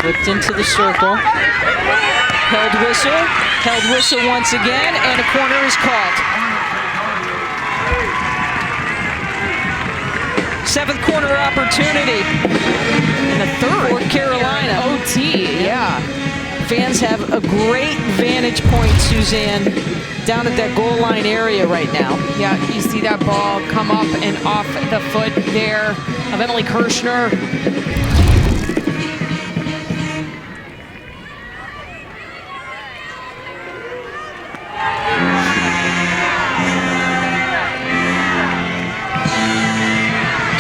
Flipped into the circle. Held whistle once again, and a corner is called. Seventh corner opportunity. And a third for Carolina. OT, yeah. Fans have a great vantage point, Suzanne, down at that goal line area right now. Yeah, you see that ball come up and off the foot there of Emily Kirshner.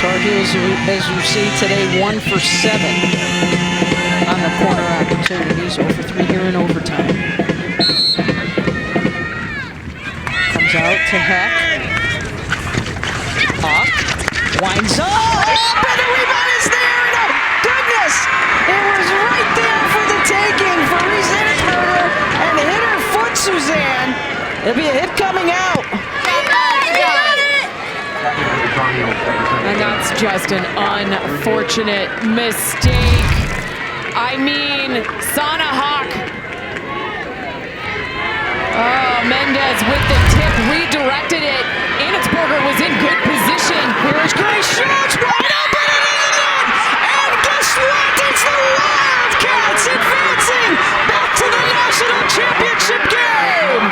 Tar Heels, as you see today, 1 for 7 on the corner opportunities. 0 for 3 here in overtime. Comes out to Heck. Hawk winds up, and the rebound is there. And oh goodness, it was right there for the taking for Reese Ennisberger, and hit her foot, Suzanne. It'll be a hit coming out. And that's just an unfortunate mistake. I mean, Sana Hawk. Oh, Mendez with the tip, redirected it. Ennisberger was in good position. Here's Grace Schultz, wide open, and guess what? It's the Wildcats advancing back to the national championship game.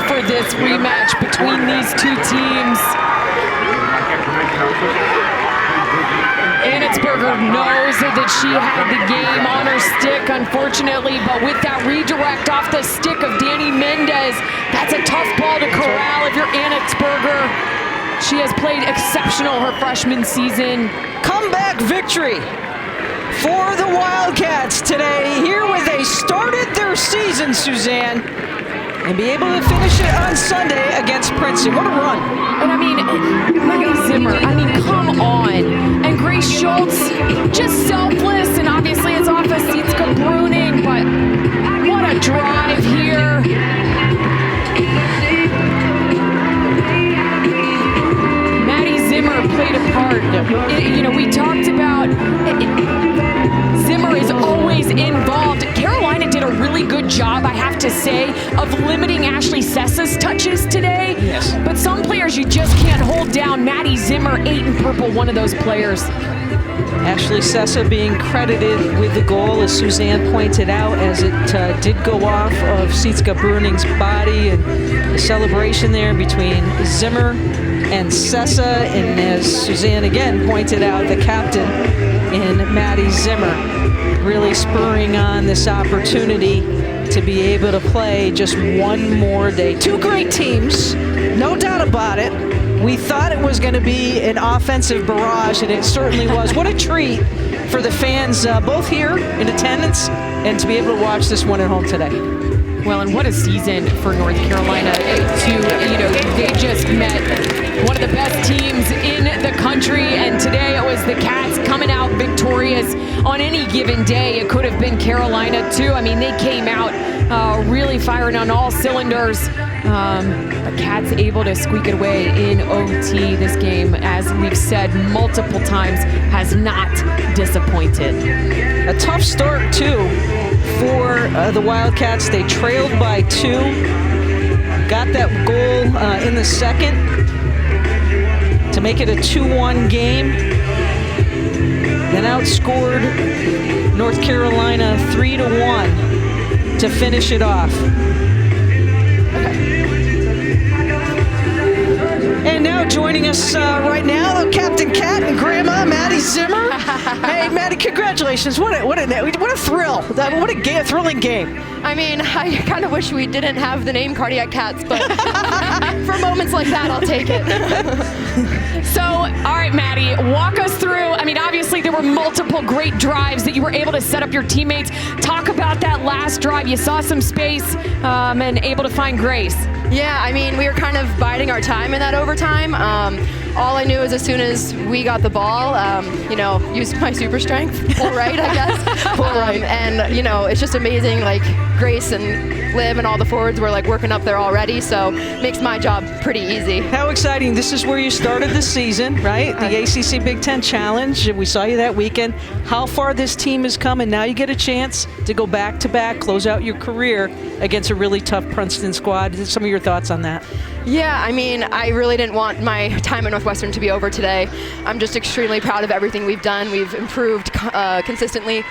For this rematch between these two teams. Ennisberger knows that she had the game on her stick, unfortunately, but with that redirect off the stick of Danny Mendez, that's a tough ball to corral if you're Ennisberger. She has played exceptional her freshman season. Comeback victory for the Wildcats today. Here where they started their season, Suzanne, and be able to finish it on Sunday against Princeton. What a run. And I mean, Maddie Zimmer, I mean, come on. And Grace Schultz, just selfless, and obviously it's off of Sitka Bruning, but what a drive here. Maddie Zimmer played a part. We talked about Zimmer is always involved. Carolina did a really good job, I have to to say of limiting Ashley Sessa's touches today. Yes. But some players you just can't hold down. Maddie Zimmer, 8 in purple, one of those players. Ashley Sessa being credited with the goal, as Suzanne pointed out, as it did go off of Sietske Bruning's body, and the celebration there between Zimmer and Sessa, and as Suzanne again pointed out, the captain in Maddie Zimmer really spurring on this opportunity to be able to play just one more day. Two great teams, no doubt about it. We thought it was going to be an offensive barrage, and it certainly was. What a treat for the fans, both here in attendance and to be able to watch this one at home today. Well, and what a season for North Carolina. They just met one of the best teams in the country, and today it was the Cats coming out victorious. On any given day, it could have been Carolina too. I mean, they came out really firing on all cylinders. But Cats able to squeak it away in OT. This game, as we've said multiple times, has not disappointed. A tough start too for the Wildcats. They trailed by 2, got that goal in the second to make it a 2-1 game, then outscored North Carolina 3-1 to finish it off. And now joining us right now, Captain Cat and Grandma Maddie Zimmer. Hey, Maddie, congratulations! What a thrill! What a thrilling game. I mean, I kind of wish we didn't have the name Cardiac Cats, but for moments like that, I'll take it. So, all right, Maddie, walk us through. I mean, obviously there were multiple great drives that you were able to set up your teammates. Talk about that last drive. You saw some space and able to find grace. Yeah, I mean, we were kind of biding our time in that overtime. All I knew is as soon as we got the ball, used my super strength, pull right, I guess. Pull right. And, it's just amazing, like, Grace and Liv and all the forwards were, like, working up there already, so makes my job pretty easy. How exciting. This is where you started the season, right? The ACC Big Ten Challenge. We saw you that weekend. How far this team has come, and now you get a chance to go back-to-back, close out your career against a really tough Princeton squad. Some of your thoughts on that? Yeah, I mean, I really didn't want my time at Northwestern to be over today. I'm just extremely proud of everything we've done. We've improved consistently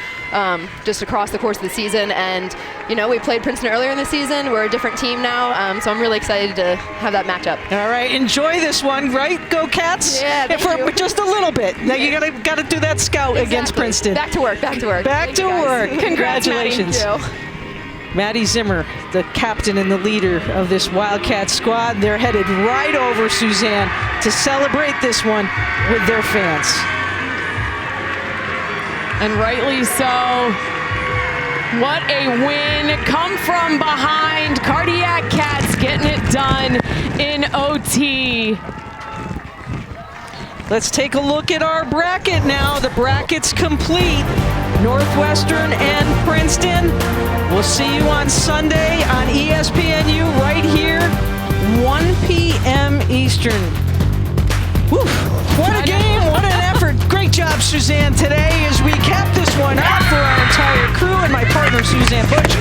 just across the course of the season. And, we played Princeton earlier in the season. We're a different team now, so I'm really excited to have that matchup. All right, enjoy this one, right? Go Cats! Yeah, thank you. Just a little bit. Now you gotta do that scout against Princeton. Back to work, back to work. Back to work. Congratulations. Thank you. Maddie Zimmer, the captain and the leader of this Wildcat squad. They're headed right over, Suzanne, to celebrate this one with their fans. And rightly so. What a win. Come from behind. Cardiac Cats getting it done in OT. Let's take a look at our bracket now. The bracket's complete. Northwestern and Princeton. We'll see you on Sunday on ESPNU right here, 1 p.m. Eastern. Whew. What a game, what an effort. Great job, Suzanne, today as we cap this one off for our entire crew and my partner, Suzanne Butch.